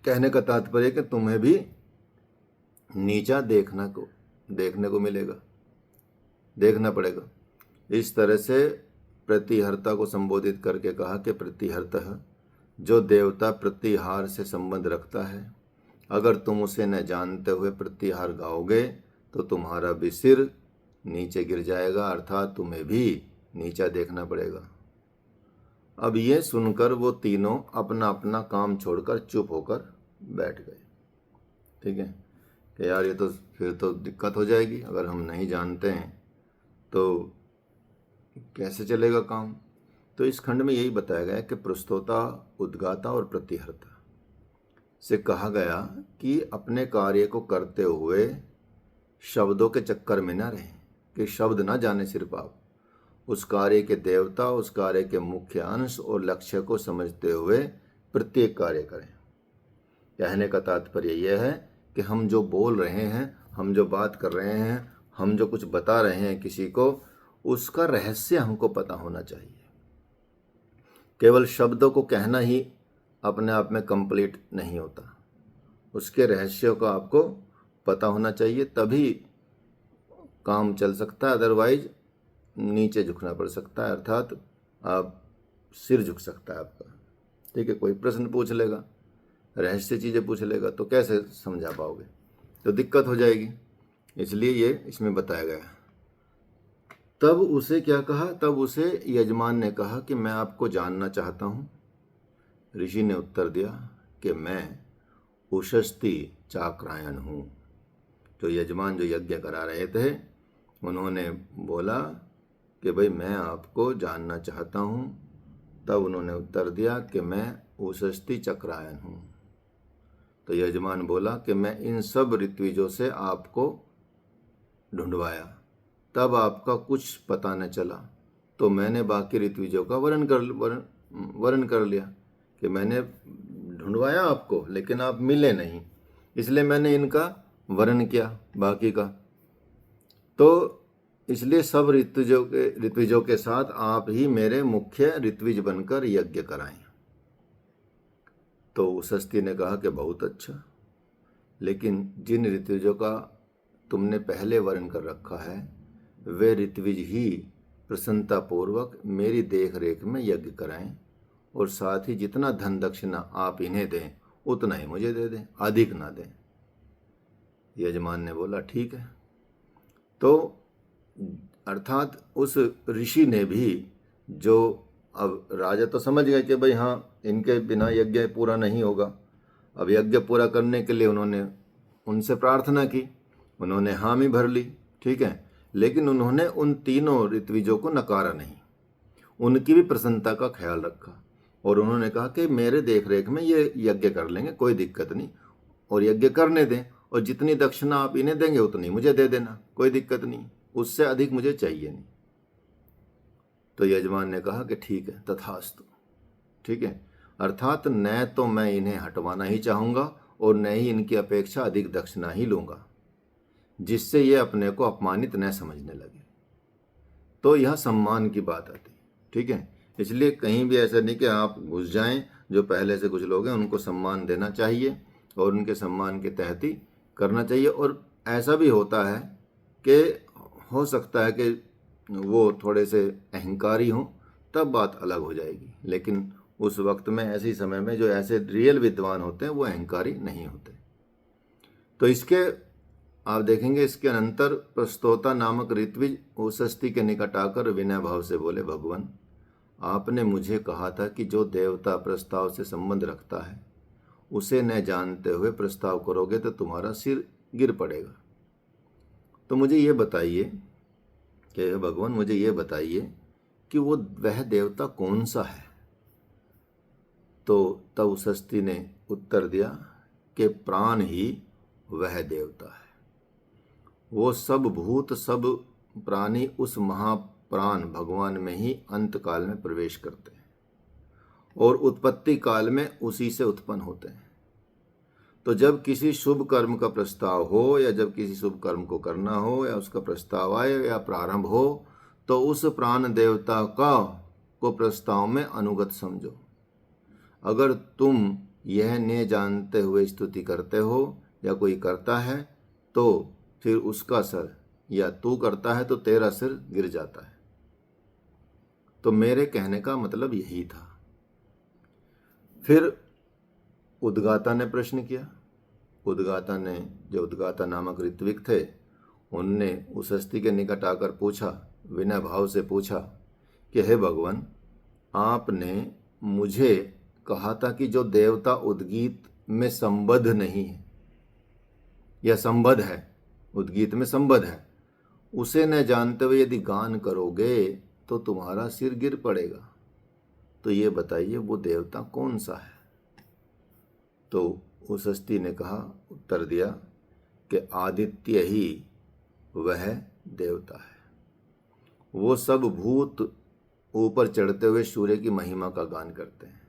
S1: कहने का तात्पर्य कि तुम्हें भी नीचा देखने को मिलेगा, देखना पड़ेगा। इस तरह से प्रतिहर्ता को संबोधित करके कहा कि प्रतिहर्तः, जो देवता प्रतिहार से संबंध रखता है, अगर तुम उसे न जानते हुए प्रतिहार गाओगे तो तुम्हारा भी सिर नीचे गिर जाएगा, अर्थात तुम्हें भी नीचा देखना पड़ेगा। अब ये सुनकर वो तीनों अपना अपना काम छोड़कर चुप होकर बैठ गए, ठीक है। कि यार ये तो फिर तो दिक्कत हो जाएगी, अगर हम नहीं जानते हैं तो कैसे चलेगा काम। तो इस खंड में यही बताया गया कि प्रस्तोता, उद्गाता और प्रतिहर्ता से कहा गया कि अपने कार्य को करते हुए शब्दों के चक्कर में ना रहें, कि शब्द ना जाने सिर्फ आप, उस कार्य के देवता, उस कार्य के मुख्य अंश और लक्ष्य को समझते हुए प्रत्येक कार्य करें। कहने का तात्पर्य यह है कि हम जो बोल रहे हैं, हम जो बात कर रहे हैं, हम जो कुछ बता रहे हैं किसी को, उसका रहस्य हमको पता होना चाहिए। केवल शब्दों को कहना ही अपने आप में कंप्लीट नहीं होता, उसके रहस्यों का आपको पता होना चाहिए, तभी काम चल सकता है। अदरवाइज नीचे झुकना पड़ सकता है, अर्थात आप सिर झुक सकता है आपका, ठीक है। कोई प्रश्न पूछ लेगा, रहस्य चीज़ें पूछ लेगा तो कैसे समझा पाओगे, तो दिक्कत हो जाएगी। इसलिए ये इसमें बताया गया। तब उसे क्या कहा, तब उसे यजमान ने कहा कि मैं आपको जानना चाहता हूँ। ऋषि ने उत्तर दिया कि मैं उशस्ती चाक्रायण हूँ। जो यजमान जो यज्ञ करा रहे थे, उन्होंने बोला कि भाई मैं आपको जानना चाहता हूँ। तब उन्होंने उत्तर दिया कि मैं उशस्ती चक्रायन हूँ। तो यजमान बोला कि मैं इन सब ऋत्विजों से आपको ढूंढवाया, तब आपका कुछ पता न चला, तो मैंने बाकी ऋत्विजों का वर्ण कर लिया कि मैंने ढूंढवाया आपको लेकिन आप मिले नहीं, इसलिए मैंने इनका वर्ण किया बाकी का। तो इसलिए सब ऋत्विजों के साथ आप ही मेरे मुख्य ऋत्विज बनकर यज्ञ कराएं। तो उशस्ती ने कहा कि बहुत अच्छा, लेकिन जिन ऋत्विजों का तुमने पहले वर्ण कर रखा है वे ऋत्विज ही प्रसन्नतापूर्वक मेरी देख रेख में यज्ञ कराएं, और साथ ही जितना धन दक्षिणा आप इन्हें दें उतना ही मुझे दे दें, अधिक ना दें। यजमान ने बोला ठीक है। तो अर्थात उस ऋषि ने भी, जो अब राजा तो समझ गए कि भाई हाँ इनके बिना यज्ञ पूरा नहीं होगा, अब यज्ञ पूरा करने के लिए उन्होंने उनसे प्रार्थना की, उन्होंने हामी भर ली, ठीक है। लेकिन उन्होंने उन तीनों ऋत्विजों को नकारा नहीं, उनकी भी प्रसन्नता का ख्याल रखा और उन्होंने कहा कि मेरे देख रेख में ये यज्ञ कर लेंगे, कोई दिक्कत नहीं, और यज्ञ करने दें, और जितनी दक्षिणा आप इन्हें देंगे उतनी मुझे दे देना, कोई दिक्कत नहीं, उससे अधिक मुझे चाहिए नहीं। तो यजमान ने कहा कि ठीक है, तथास्तु, ठीक है, अर्थात न तो मैं इन्हें हटवाना ही चाहूँगा और न ही इनकी अपेक्षा अधिक दक्षिणा ही लूँगा, जिससे ये अपने को अपमानित न समझने लगे। तो यह सम्मान की बात आती, ठीक है। इसलिए कहीं भी ऐसा नहीं कि आप घुस जाएं, जो पहले से कुछ लोग हैं उनको सम्मान देना चाहिए और उनके सम्मान के तहत ही करना चाहिए। और ऐसा भी होता है कि हो सकता है कि वो थोड़े से अहंकारी हों, तब बात अलग हो जाएगी, लेकिन उस वक्त में, ऐसे समय में, जो ऐसे रियल विद्वान होते हैं वो अहंकारी नहीं होते। तो इसके आप देखेंगे, इसके अनंतर प्रस्तोता नामक ऋत्विज उषस्थि के निकट आकर विनय भाव से बोले, भगवान, आपने मुझे कहा था कि जो देवता प्रस्ताव से संबंध रखता है उसे न जानते हुए प्रस्ताव करोगे तो तुम्हारा सिर गिर पड़ेगा। तो मुझे ये बताइए कि भगवान, मुझे ये बताइए कि वह देवता कौन सा है। तो तब उषस्थि ने उत्तर दिया कि प्राण ही वह देवता है। वो सब भूत, सब प्राणी उस महाप्राण भगवान में ही अंत काल में प्रवेश करते हैं और उत्पत्ति काल में उसी से उत्पन्न होते हैं। तो जब किसी शुभ कर्म का प्रस्ताव हो, या जब किसी शुभ कर्म को करना हो, या उसका प्रस्ताव आए या प्रारंभ हो, तो उस प्राण देवता को प्रस्ताव में अनुगत समझो। अगर तुम यह न जानते हुए स्तुति करते हो या कोई करता है, तो फिर उसका सर, या तू करता है तो तेरा सिर गिर जाता है। तो मेरे कहने का मतलब यही था। फिर उद्गाता ने प्रश्न किया। उद्गाता ने, जो उद्गाता नामक ऋत्विक थे, उनने उषस्थि के निकट आकर पूछा, विनय भाव से पूछा कि हे भगवान, आपने मुझे कहा था कि जो देवता उद्गीत में संबद्ध नहीं है, या संबद्ध है, उद्गीत में संबद्ध है, उसे न जानते हुए यदि गान करोगे तो तुम्हारा सिर गिर पड़ेगा। तो ये बताइए वो देवता कौन सा है। तो उषस्थि ने कहा, उत्तर दिया कि आदित्य ही वह देवता है। वो सब भूत ऊपर चढ़ते हुए सूर्य की महिमा का गान करते हैं।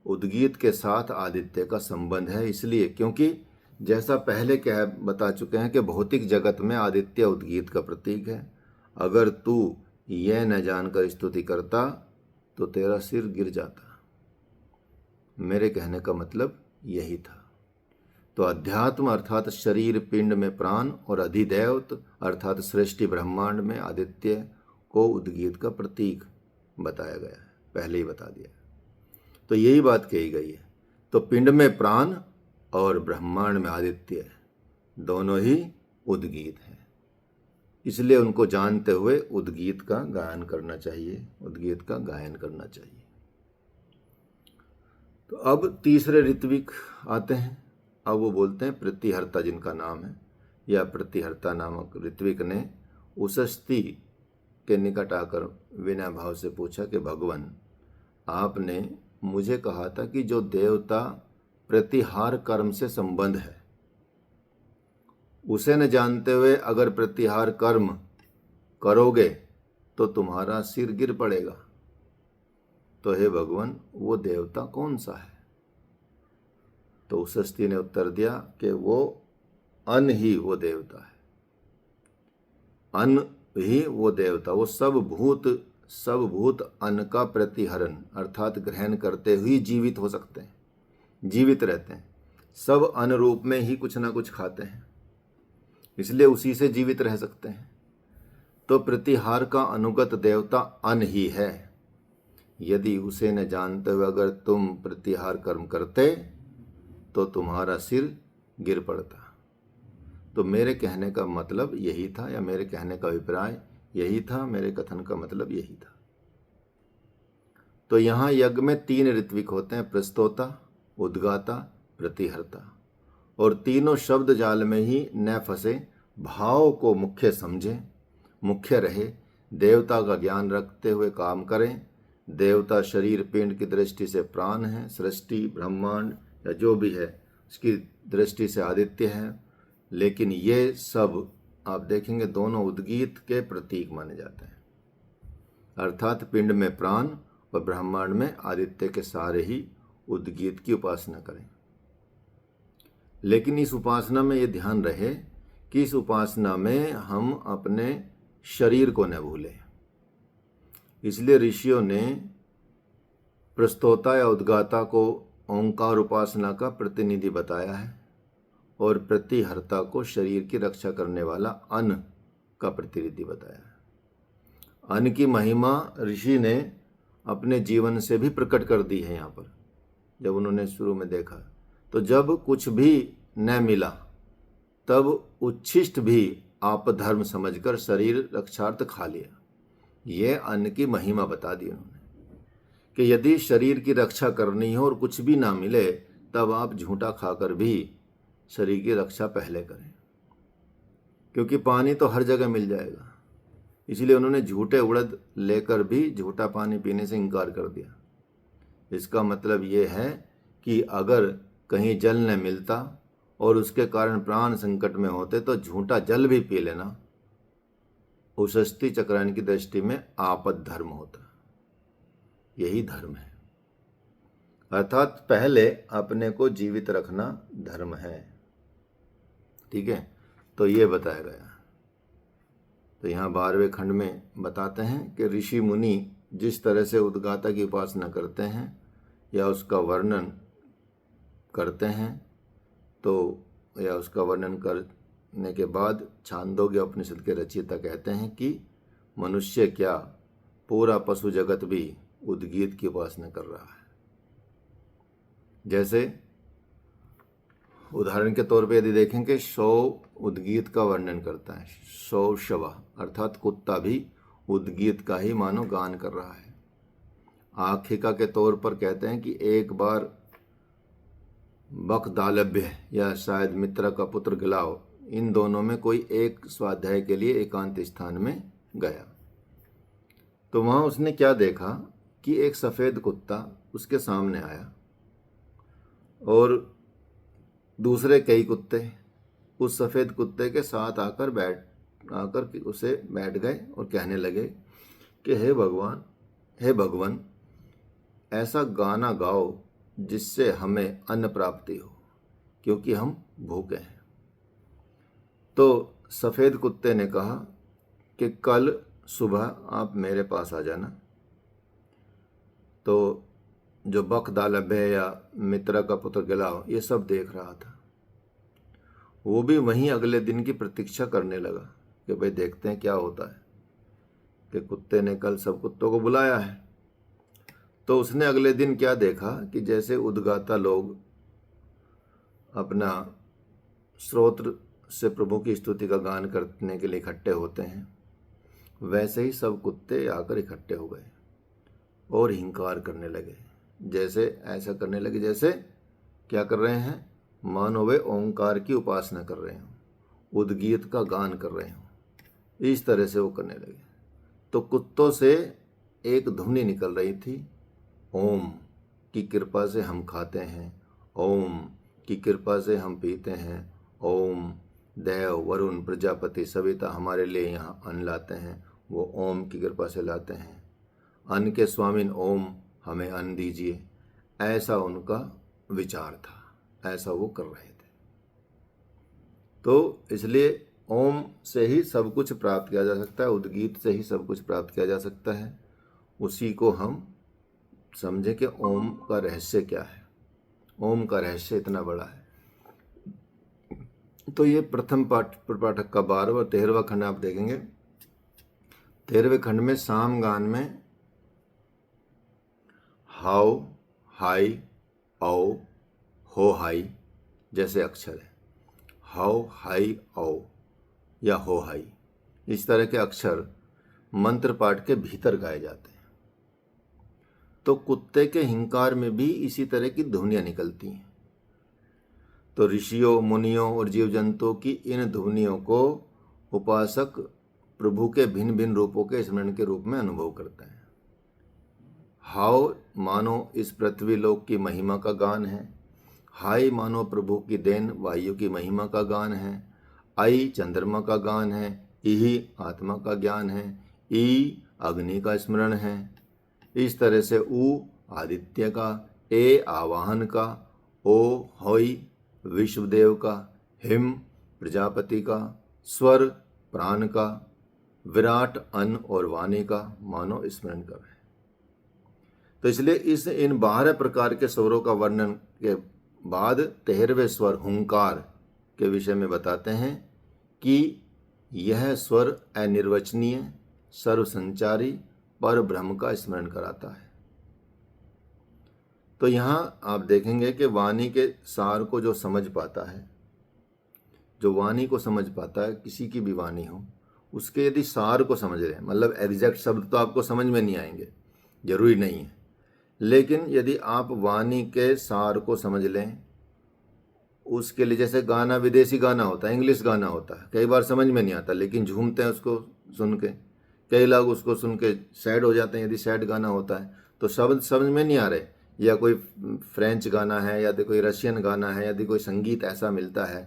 S1: उद्गीत के साथ आदित्य का संबंध है, इसलिए क्योंकि जैसा पहले बता चुके हैं कि भौतिक जगत में आदित्य उद्गीत का प्रतीक है। अगर तू यह न जानकर स्तुति करता तो तेरा सिर गिर जाता। मेरे कहने का मतलब यही था। तो अध्यात्म अर्थात शरीर पिंड में प्राण, और अधिदैवत अर्थात सृष्टि ब्रह्मांड में आदित्य को उद्गीत का प्रतीक बताया गया है, पहले ही बता दिया। तो यही बात कही गई है। तो पिंड में प्राण और ब्रह्मांड में आदित्य, दोनों ही उद्गीत हैं, इसलिए उनको जानते हुए उद्गीत का गायन करना चाहिए, उद्गीत का गायन करना चाहिए। तो अब तीसरे ऋत्विक आते हैं। अब वो बोलते हैं, प्रतिहर्ता जिनका नाम है, या प्रतिहर्ता नामक ऋत्विक ने उषस्थि के निकट आकर विनय भाव से पूछा कि भगवान, आपने मुझे कहा था कि जो देवता प्रतिहार कर्म से संबंध है, उसे न जानते हुए अगर प्रतिहार कर्म करोगे तो तुम्हारा सिर गिर पड़ेगा। तो हे भगवान, वो देवता कौन सा है। तो उषस्थि ने उत्तर दिया कि वो अन्न ही वो देवता है। अन्न ही वो देवता, वो सब भूत अन्न का प्रतिहरण अर्थात ग्रहण करते हुए जीवित हो सकते हैं, जीवित रहते हैं। सब अन्न रूप में ही कुछ ना कुछ खाते हैं, इसलिए उसी से जीवित रह सकते हैं। तो प्रतिहार का अनुगत देवता अन्न ही है। यदि उसे न जानते हुए अगर तुम प्रतिहार कर्म करते तो तुम्हारा सिर गिर पड़ता। तो मेरे कहने का मतलब यही था, या मेरे कहने का अभिप्राय यही था, मेरे कथन का मतलब यही था। तो यहाँ यज्ञ में 3 ऋत्विक होते हैं, प्रस्तोता, उद्गाता, प्रतिहर्ता, और तीनों शब्द जाल में ही न फंसे, भाव को मुख्य समझें, मुख्य रहे, देवता का ज्ञान रखते हुए काम करें, देवता शरीर पिंड की दृष्टि से प्राण है, सृष्टि ब्रह्मांड या जो भी है उसकी दृष्टि से आदित्य है। लेकिन ये सब आप देखेंगे दोनों उद्गीत के प्रतीक माने जाते हैं। अर्थात पिंड में प्राण और ब्रह्मांड में आदित्य के सारे ही उद्गीत की उपासना करें। लेकिन इस उपासना में ये ध्यान रहे कि इस उपासना में हम अपने शरीर को न भूलें। इसलिए ऋषियों ने प्रस्तोता या उद्गाता को ओंकार उपासना का प्रतिनिधि बताया है और प्रतिहर्ता को शरीर की रक्षा करने वाला अन्न का प्रतिनिधि बताया है। अन्न की महिमा ऋषि ने अपने जीवन से भी प्रकट कर दी है। यहाँ पर जब उन्होंने शुरू में देखा तो जब कुछ भी न मिला तब उच्छिष्ट भी आपधर्म समझकर शरीर रक्षार्थ खा लिया। यह अन्न की महिमा बता दी उन्होंने कि यदि शरीर की रक्षा करनी हो और कुछ भी ना मिले तब आप झूठा खाकर भी शरीर की रक्षा पहले करें, क्योंकि पानी तो हर जगह मिल जाएगा। इसलिए उन्होंने झूठे उड़द लेकर भी झूठा पानी पीने से इनकार कर दिया। इसका मतलब ये है कि अगर कहीं जल न मिलता और उसके कारण प्राण संकट में होते तो झूठा जल भी पी लेना उषस्थि चक्रायन की दृष्टि में आपद धर्म होता। यही धर्म है, अर्थात पहले अपने को जीवित रखना धर्म है। ठीक है, तो ये बताया गया। तो यहाँ 12वें खंड में बताते हैं कि ऋषि मुनि जिस तरह से उद्गाता की उपासना करते हैं या उसका वर्णन करते हैं तो या उसका वर्णन करने के बाद छांदोग्य उपनिषद के रचयिता कहते हैं कि मनुष्य क्या पूरा पशु जगत भी उद्गीत की उपासना कर रहा है। जैसे उदाहरण के तौर पे यदि देखें कि 100 उद्गीत का वर्णन करता है, 100 शवा अर्थात कुत्ता भी उद्गीत का ही मानो गान कर रहा है। आखिका के तौर पर कहते हैं कि एक बार बकदालभ्य या शायद मित्र का पुत्र गिलाव, इन दोनों में कोई एक स्वाध्याय के लिए एकांत स्थान में गया तो वहाँ उसने क्या देखा कि एक सफ़ेद कुत्ता उसके सामने आया और दूसरे कई कुत्ते उस सफ़ेद कुत्ते के साथ आकर उसे बैठ गए और कहने लगे कि हे भगवान ऐसा गाना गाओ जिससे हमें अन्न प्राप्ति हो, क्योंकि हम भूखे हैं। तो सफ़ेद कुत्ते ने कहा कि कल सुबह आप मेरे पास आ जाना। तो जो बकदालभ्य या मित्र का पुत्र गिलाव ये सब देख रहा था, वो भी वहीं अगले दिन की प्रतीक्षा करने लगा कि भाई देखते हैं क्या होता है, कि कुत्ते ने कल सब कुत्तों को बुलाया है। तो उसने अगले दिन क्या देखा कि जैसे उद्गाता लोग अपना स्तोत्र से प्रभु की स्तुति का गान करने के लिए इकट्ठे होते हैं, वैसे ही सब कुत्ते आकर इकट्ठे हो गए और हिंकार करने लगे। जैसे ऐसा करने लगे जैसे क्या कर रहे हैं, मानो वे ओंकार की उपासना कर रहे हों, उद्गीत का गान कर रहे हों। इस तरह से वो करने लगे। तो कुत्तों से एक ध्वनि निकल रही थी, ओम की कृपा से हम खाते हैं, ओम की कृपा से हम पीते हैं, ओम देव वरुण प्रजापति सविता हमारे लिए यहाँ अन्न लाते हैं, वो ओम की कृपा से लाते हैं। अन्न के स्वामिन ओम हमें अन्न दीजिए, ऐसा उनका विचार था, ऐसा वो कर रहे थे। तो इसलिए ओम से ही सब कुछ प्राप्त किया जा सकता है, उद्गीत से ही सब कुछ प्राप्त किया जा सकता है। उसी को हम समझे कि ओम का रहस्य क्या है। ओम का रहस्य इतना बड़ा है। तो ये प्रथम पाठक का 12वां 13वां खंड आप देखेंगे। 13वें खंड में साम गान में हाउ, हाई, औ, हो, हाई जैसे अक्षर है। हाउ, हाई, औ या हो, हाई, इस तरह के अक्षर मंत्र पाठ के भीतर गाए जाते हैं। तो कुत्ते के हिंकार में भी इसी तरह की ध्वनियाँ निकलती हैं। तो ऋषियों, मुनियों और जीव जंतुओं की इन ध्वनियों को उपासक प्रभु के भिन्न भिन्न रूपों के स्मरण के रूप में अनुभव करते हैं। हाव मानो इस पृथ्वी लोक की महिमा का गान है, हाय मानो प्रभु की देन वायु की महिमा का गान है, आई चंद्रमा का गान है, ई आत्मा का ज्ञान है, ई अग्नि का स्मरण है। इस तरह से ऊ आदित्य का, ए आवाहन का, ओ होई विश्वदेव का, हिम प्रजापति का, स्वर प्राण का, विराट अन्न और वाणी का मानो स्मरण कर है। तो इसलिए इन 12 प्रकार के स्वरों का वर्णन के बाद 13वें स्वर हुंकार के विषय में बताते हैं कि यह स्वर अनिर्वचनीय, सर्वसंचारी पर ब्रह्म का स्मरण कराता है। तो यहाँ आप देखेंगे कि वाणी के सार को जो समझ पाता है, जो वाणी को समझ पाता है, किसी की भी वाणी हो, उसके यदि सार को समझ रहे हैं, मतलब एग्जैक्ट शब्द तो आपको समझ में नहीं आएंगे, जरूरी नहीं है, लेकिन यदि आप वाणी के सार को समझ लें, उसके लिए जैसे गाना विदेशी गाना होता है, इंग्लिश गाना होता है, कई बार समझ में नहीं आता लेकिन झूमते हैं उसको सुन के, कई लोग उसको सुन के सैड हो जाते हैं। यदि सैड गाना होता है तो शब्द समझ में नहीं आ रहे, या कोई फ्रेंच गाना है, या कोई रशियन गाना है, यदि कोई संगीत ऐसा मिलता है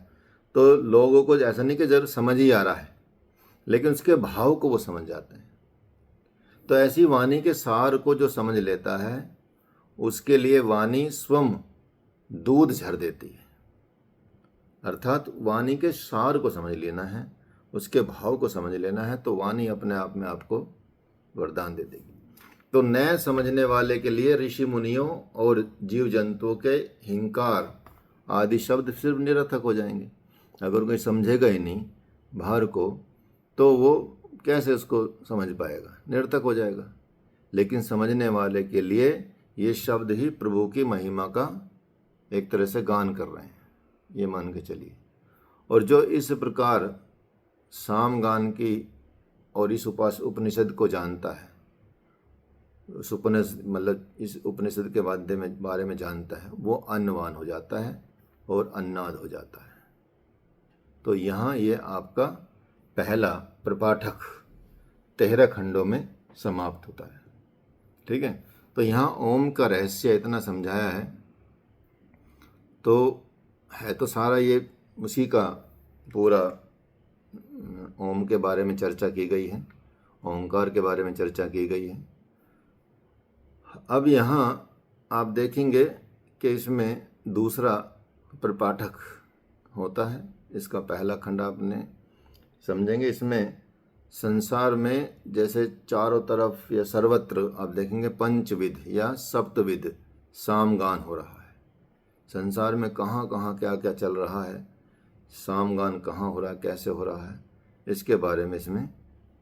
S1: तो लोगों को ऐसा नहीं कि जरूर समझ ही आ रहा है, लेकिन उसके भाव को वो समझ जाते हैं। तो ऐसी वाणी के सार को जो समझ लेता है, उसके लिए वाणी स्वयं दूध झर देती है। अर्थात वाणी के सार को समझ लेना है, उसके भाव को समझ लेना है, तो वाणी अपने आप में आपको वरदान दे देगी। तो नए समझने वाले के लिए ऋषि मुनियों और जीव जंतुओं के हिंकार आदि शब्द सिर्फ निरर्थक हो जाएंगे। अगर कोई समझेगा ही नहीं बाहर को, तो वो कैसे उसको समझ पाएगा, निरर्थक हो जाएगा। लेकिन समझने वाले के लिए ये शब्द ही प्रभु की महिमा का एक तरह से गान कर रहे हैं, ये मान के चलिए। और जो इस प्रकार साम गान की और इस उपनिषद को जानता है, उस उपनिषद मतलब इस उपनिषद के बारे में जानता है, वो अन्नवान हो जाता है और अन्नाद हो जाता है। तो यहाँ ये आपका पहला प्रपाठक 13 खंडों में समाप्त होता है। ठीक है, तो यहाँ ओम का रहस्य इतना समझाया है, तो है तो सारा ये उसी का पूरा ओम के बारे में चर्चा की गई है, ओंकार के बारे में चर्चा की गई है। अब यहाँ आप देखेंगे कि इसमें दूसरा प्रपाठक होता है। इसका पहला खंड आपने समझेंगे। इसमें संसार में जैसे चारों तरफ या सर्वत्र आप देखेंगे पंचविध या सप्तविध सामगान हो रहा है। संसार में कहाँ कहाँ क्या क्या चल रहा है, सामगान कहाँ हो रहा है, कैसे हो रहा है, इसके बारे में इसमें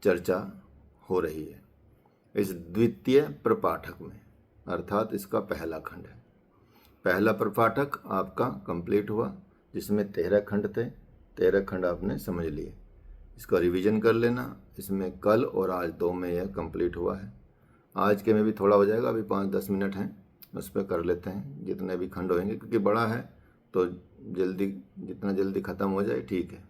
S1: चर्चा हो रही है इस द्वितीय प्रपाठक में, अर्थात इसका पहला खंड है। पहला प्रपाठक आपका कंप्लीट हुआ, जिसमें 13 खंड थे। 13 खंड आपने समझ लिए, इसका रिवीजन कर लेना। इसमें कल और आज 2 में यह कंप्लीट हुआ है। आज के में भी थोड़ा हो जाएगा, अभी 5-10 मिनट हैं, उस पर कर लेते हैं जितने भी खंड होंगे, क्योंकि बड़ा है तो जितना जल्दी ख़त्म हो जाए ठीक है।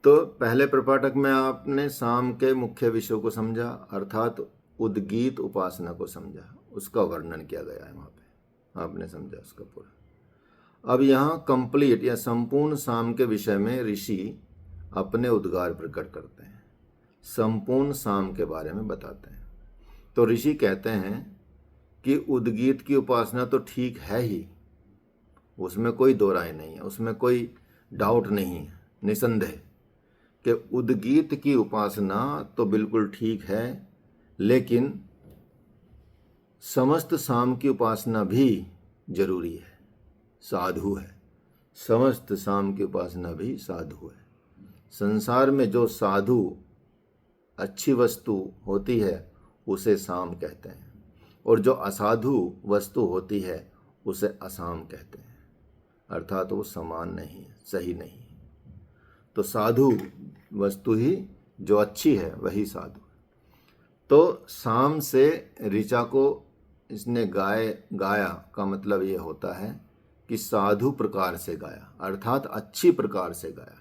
S1: तो पहले प्रपाठक में आपने साम के मुख्य विषयों को समझा, अर्थात उद्गीत उपासना को समझा, उसका वर्णन किया गया है वहाँ पे, आपने समझा उसका पूरा। अब यहाँ कंप्लीट या संपूर्ण साम के विषय में ऋषि अपने उद्गार प्रकट करते हैं, संपूर्ण साम के बारे में बताते हैं। तो ऋषि कहते हैं कि उद्गीत की उपासना तो ठीक है ही, उसमें कोई दो राय नहीं है, उसमें कोई डाउट नहीं है, निसंदेह कि उद्गीत की उपासना तो बिल्कुल ठीक है, लेकिन समस्त साम की उपासना भी जरूरी है, साधु है। समस्त साम की उपासना भी साधु है। संसार में जो साधु अच्छी वस्तु होती है उसे साम कहते हैं, और जो असाधु वस्तु होती है उसे असाम कहते हैं, अर्थात वो समान नहीं है, सही नहीं है। तो साधु वस्तु ही जो अच्छी है वही साधु। तो साम से ऋचा को इसने गाया का मतलब ये होता है कि साधु प्रकार से गाया, अर्थात अच्छी प्रकार से गाया,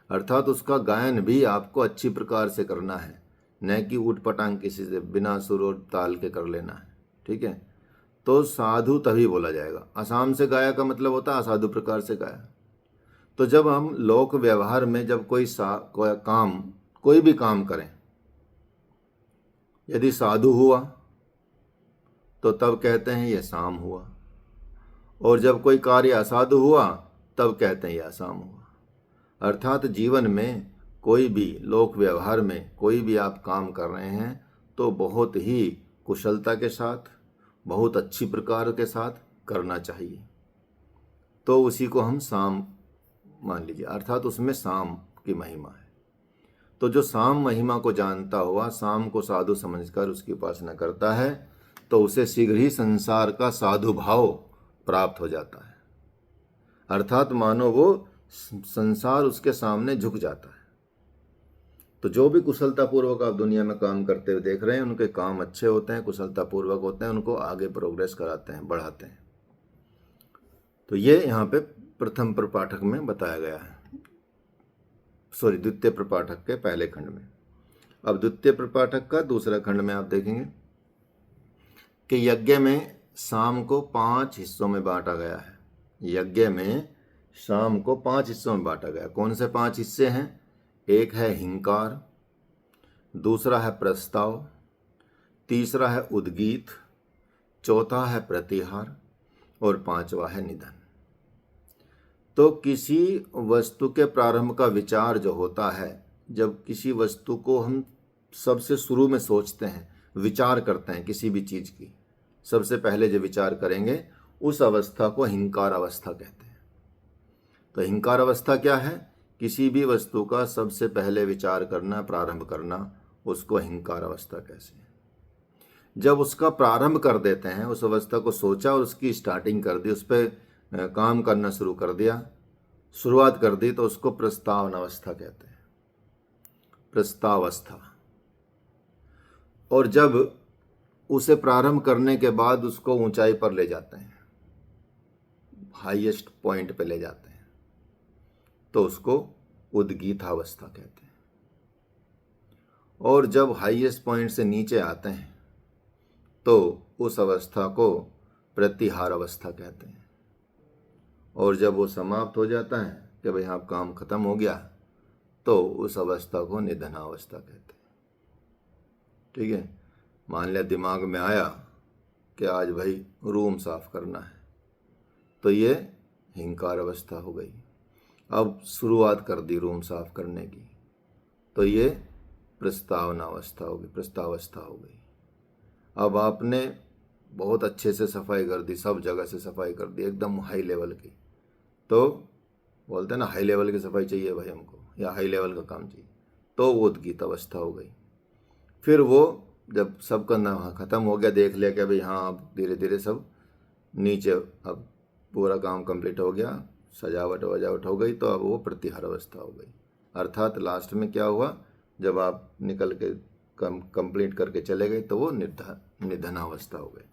S1: अर्थात उसका गायन भी आपको अच्छी प्रकार से करना है, न कि ऊट पटांग किसी से बिना सुर और ताल के कर लेना है। ठीक है, तो साधु तभी बोला जाएगा। असाम से गाया का मतलब होता है असाधु प्रकार से गाया। तो जब हम लोक व्यवहार में जब कोई भी काम करें, यदि साधु हुआ तो तब कहते हैं यह साम हुआ, और जब कोई कार्य असाधु हुआ तब कहते हैं यह असाम हुआ। अर्थात जीवन में कोई भी लोक व्यवहार में कोई भी आप काम कर रहे हैं तो बहुत ही कुशलता के साथ, बहुत अच्छी प्रकार के साथ करना चाहिए, तो उसी को हम साम मान लीजिए, अर्थात उसमें साम की महिमा है। तो जो साम महिमा को जानता हुआ साम को साधु समझकर उसकी उपासना करता है तो उसे शीघ्र ही संसार का साधु भाव प्राप्त हो जाता है। अर्थात मानो वो संसार उसके सामने झुक जाता है। तो जो भी कुशलतापूर्वक आप दुनिया में काम करते हुए देख रहे हैं, उनके काम अच्छे होते हैं, कुशलतापूर्वक होते हैं, उनको आगे प्रोग्रेस कराते हैं, बढ़ाते हैं। तो ये यहाँ पे प्रथम प्रपाठक में बताया गया है, द्वितीय प्रपाठक के पहले खंड में। अब द्वितीय प्रपाठक का दूसरा खंड में आप देखेंगे कि यज्ञ में साम को 5 हिस्सों में बांटा गया है। यज्ञ में साम को 5 हिस्सों में बांटा गया। कौन से 5 हिस्से हैं? एक है हिंकार, दूसरा है प्रस्ताव, तीसरा है उद्गीत, चौथा है प्रतिहार और पांचवा है निधन। तो किसी वस्तु के प्रारंभ का विचार जो होता है, जब किसी वस्तु को हम सबसे शुरू में सोचते हैं, विचार करते हैं किसी भी चीज़ की, सबसे पहले जो विचार करेंगे उस अवस्था को हिंकार अवस्था कहते हैं। तो हिंकार अवस्था क्या है? किसी भी वस्तु का सबसे पहले विचार करना, प्रारंभ करना, उसको हिंकार अवस्था कैसे है। जब उसका प्रारंभ कर देते हैं, उस अवस्था को सोचा और उसकी स्टार्टिंग कर दी, उस पर काम करना शुरू कर दिया, शुरुआत कर दी, तो उसको प्रस्तावना अवस्था कहते हैं, प्रस्तावस्था। और जब उसे प्रारंभ करने के बाद उसको ऊंचाई पर ले जाते हैं, हाईएस्ट पॉइंट पे ले जाते हैं, तो उसको उद्गीतावस्था कहते हैं। और जब हाईएस्ट पॉइंट से नीचे आते हैं तो उस अवस्था को प्रतिहार अवस्था कहते हैं। और जब वो समाप्त हो जाता है कि भाई हाँ काम खत्म हो गया, तो उस अवस्था को निधनावस्था कहते हैं। ठीक है, मान लिया दिमाग में आया कि आज भाई रूम साफ करना है, तो ये हिंकार अवस्था हो गई। अब शुरुआत कर दी रूम साफ करने की, तो ये प्रस्तावना अवस्था होगी, प्रस्तावस्था हो गई। अब आपने बहुत अच्छे से सफाई कर दी, सब जगह से सफाई कर दी, एकदम हाई लेवल की, तो बोलते हैं ना हाई लेवल की सफाई चाहिए भाई हमको, या हाई लेवल का काम चाहिए, तो वो उद्गीत अवस्था हो गई। फिर वो जब सब करना ख़त्म हो गया, देख लिया कि भाई हाँ अब धीरे धीरे सब नीचे, अब पूरा काम कंप्लीट हो गया, सजावट वजावट हो गई, तो अब वो प्रतिहार अवस्था हो गई। अर्थात लास्ट में क्या हुआ, जब आप निकल के कंप्लीट करके चले गए तो वो निधनावस्था हो गई।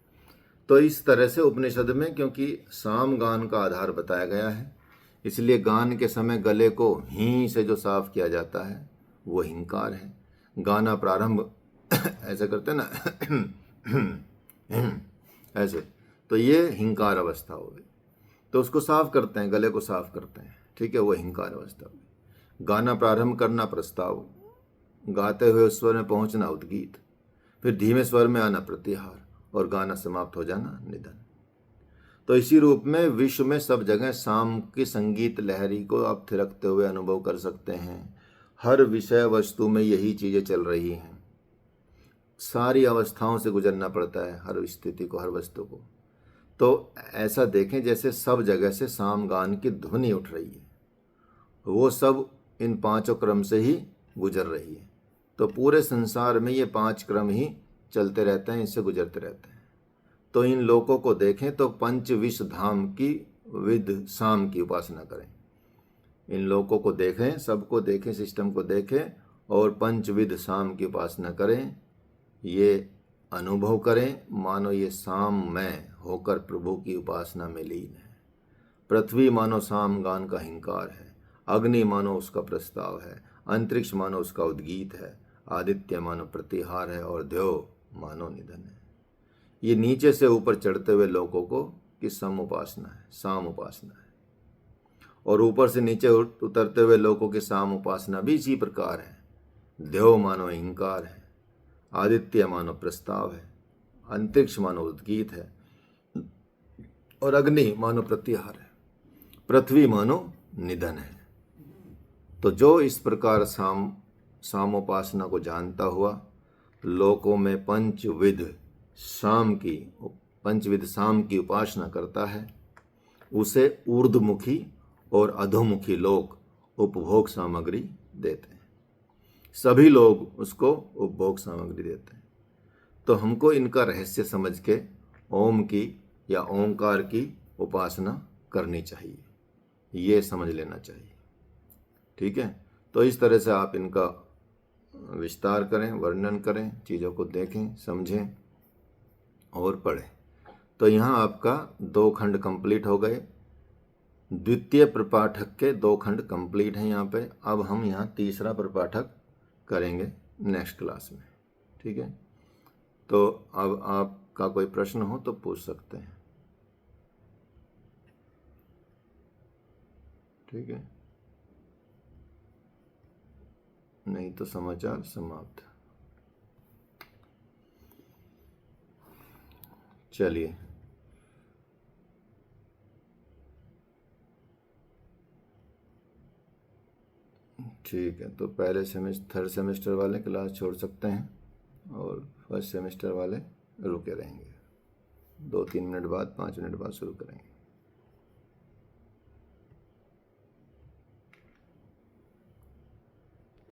S1: तो इस तरह से उपनिषद में, क्योंकि साम गान का आधार बताया गया है, इसलिए गान के समय गले को ही से जो साफ किया जाता है वो हिंकार है। गाना प्रारंभ ऐसे करते हैं ना ऐसे, तो ये हिंकार अवस्था हो गई। तो उसको साफ करते हैं, गले को साफ करते हैं, ठीक है, वो हिंकार अवस्था हो गई। गाना प्रारंभ करना प्रस्ताव, गाते हुए उस स्वर में पहुंचना उद्गीत, फिर धीमे स्वर में आना प्रतिहार, और गाना समाप्त हो जाना निधन। तो इसी रूप में विश्व में सब जगह साम की संगीत लहरी को आप थिरकते हुए अनुभव कर सकते हैं। हर विषय वस्तु में यही चीज़ें चल रही हैं, सारी अवस्थाओं से गुजरना पड़ता है हर स्थिति को, हर वस्तु को। तो ऐसा देखें जैसे सब जगह से साम गान की ध्वनि उठ रही है, वो सब इन 5 क्रम से ही गुजर रही है। तो पूरे संसार में ये 5 क्रम ही चलते रहते हैं, इससे गुजरते रहते हैं। तो इन लोकों को देखें तो पंच विश्व धाम की विद साम की उपासना करें। इन लोकों को देखें, सबको देखें, सिस्टम को देखें और पंचविध साम की उपासना करें। ये अनुभव करें मानो ये साम में होकर प्रभु की उपासना में लीन है। पृथ्वी मानो साम गान का हिंकार है, अग्नि मानो उसका प्रस्ताव है, अंतरिक्ष मानो उसका उद्गीत है, आदित्य मानो प्रतिहार है और द्यो मानो निधन है। ये नीचे से ऊपर चढ़ते हुए लोगों को कि सम उपासना है, साम उपासना है, और ऊपर से नीचे उतरते हुए लोगों की साम उपासना भी इसी प्रकार है। द्यो मानो अहंकार है, आदित्य मानो प्रस्ताव है, अंतरिक्ष मानो उद्गीत है, और अग्नि मानो प्रत्याहार है, पृथ्वी मानो निधन है। तो जो इस प्रकार सामोपासना को जानता हुआ लोकों में पंचविध साम की उपासना करता है, उसे ऊर्ध्वमुखी और अधोमुखी लोक उपभोग सामग्री देते हैं। सभी लोग उसको उपभोग सामग्री देते हैं। तो हमको इनका रहस्य समझ के ओम की या ओंकार की उपासना करनी चाहिए, ये समझ लेना चाहिए। ठीक है, तो इस तरह से आप इनका विस्तार करें, वर्णन करें, चीज़ों को देखें, समझें और पढ़ें। तो यहाँ आपका 2 खंड कंप्लीट हो गए। द्वितीय प्रपाठक के 2 खंड कंप्लीट हैं यहाँ पे। अब हम यहाँ तीसरा प्रपाठक करेंगे नेक्स्ट क्लास में। ठीक है, तो अब आपका कोई प्रश्न हो तो पूछ सकते हैं। ठीक है, नहीं तो समाचार समाप्त। चलिए, ठीक है, तो पहले सेमेस्टर, थर्ड सेमेस्टर वाले क्लास छोड़ सकते हैं और फर्स्ट सेमेस्टर वाले रुके रहेंगे। 2-3 मिनट बाद, 5 मिनट बाद शुरू करेंगे।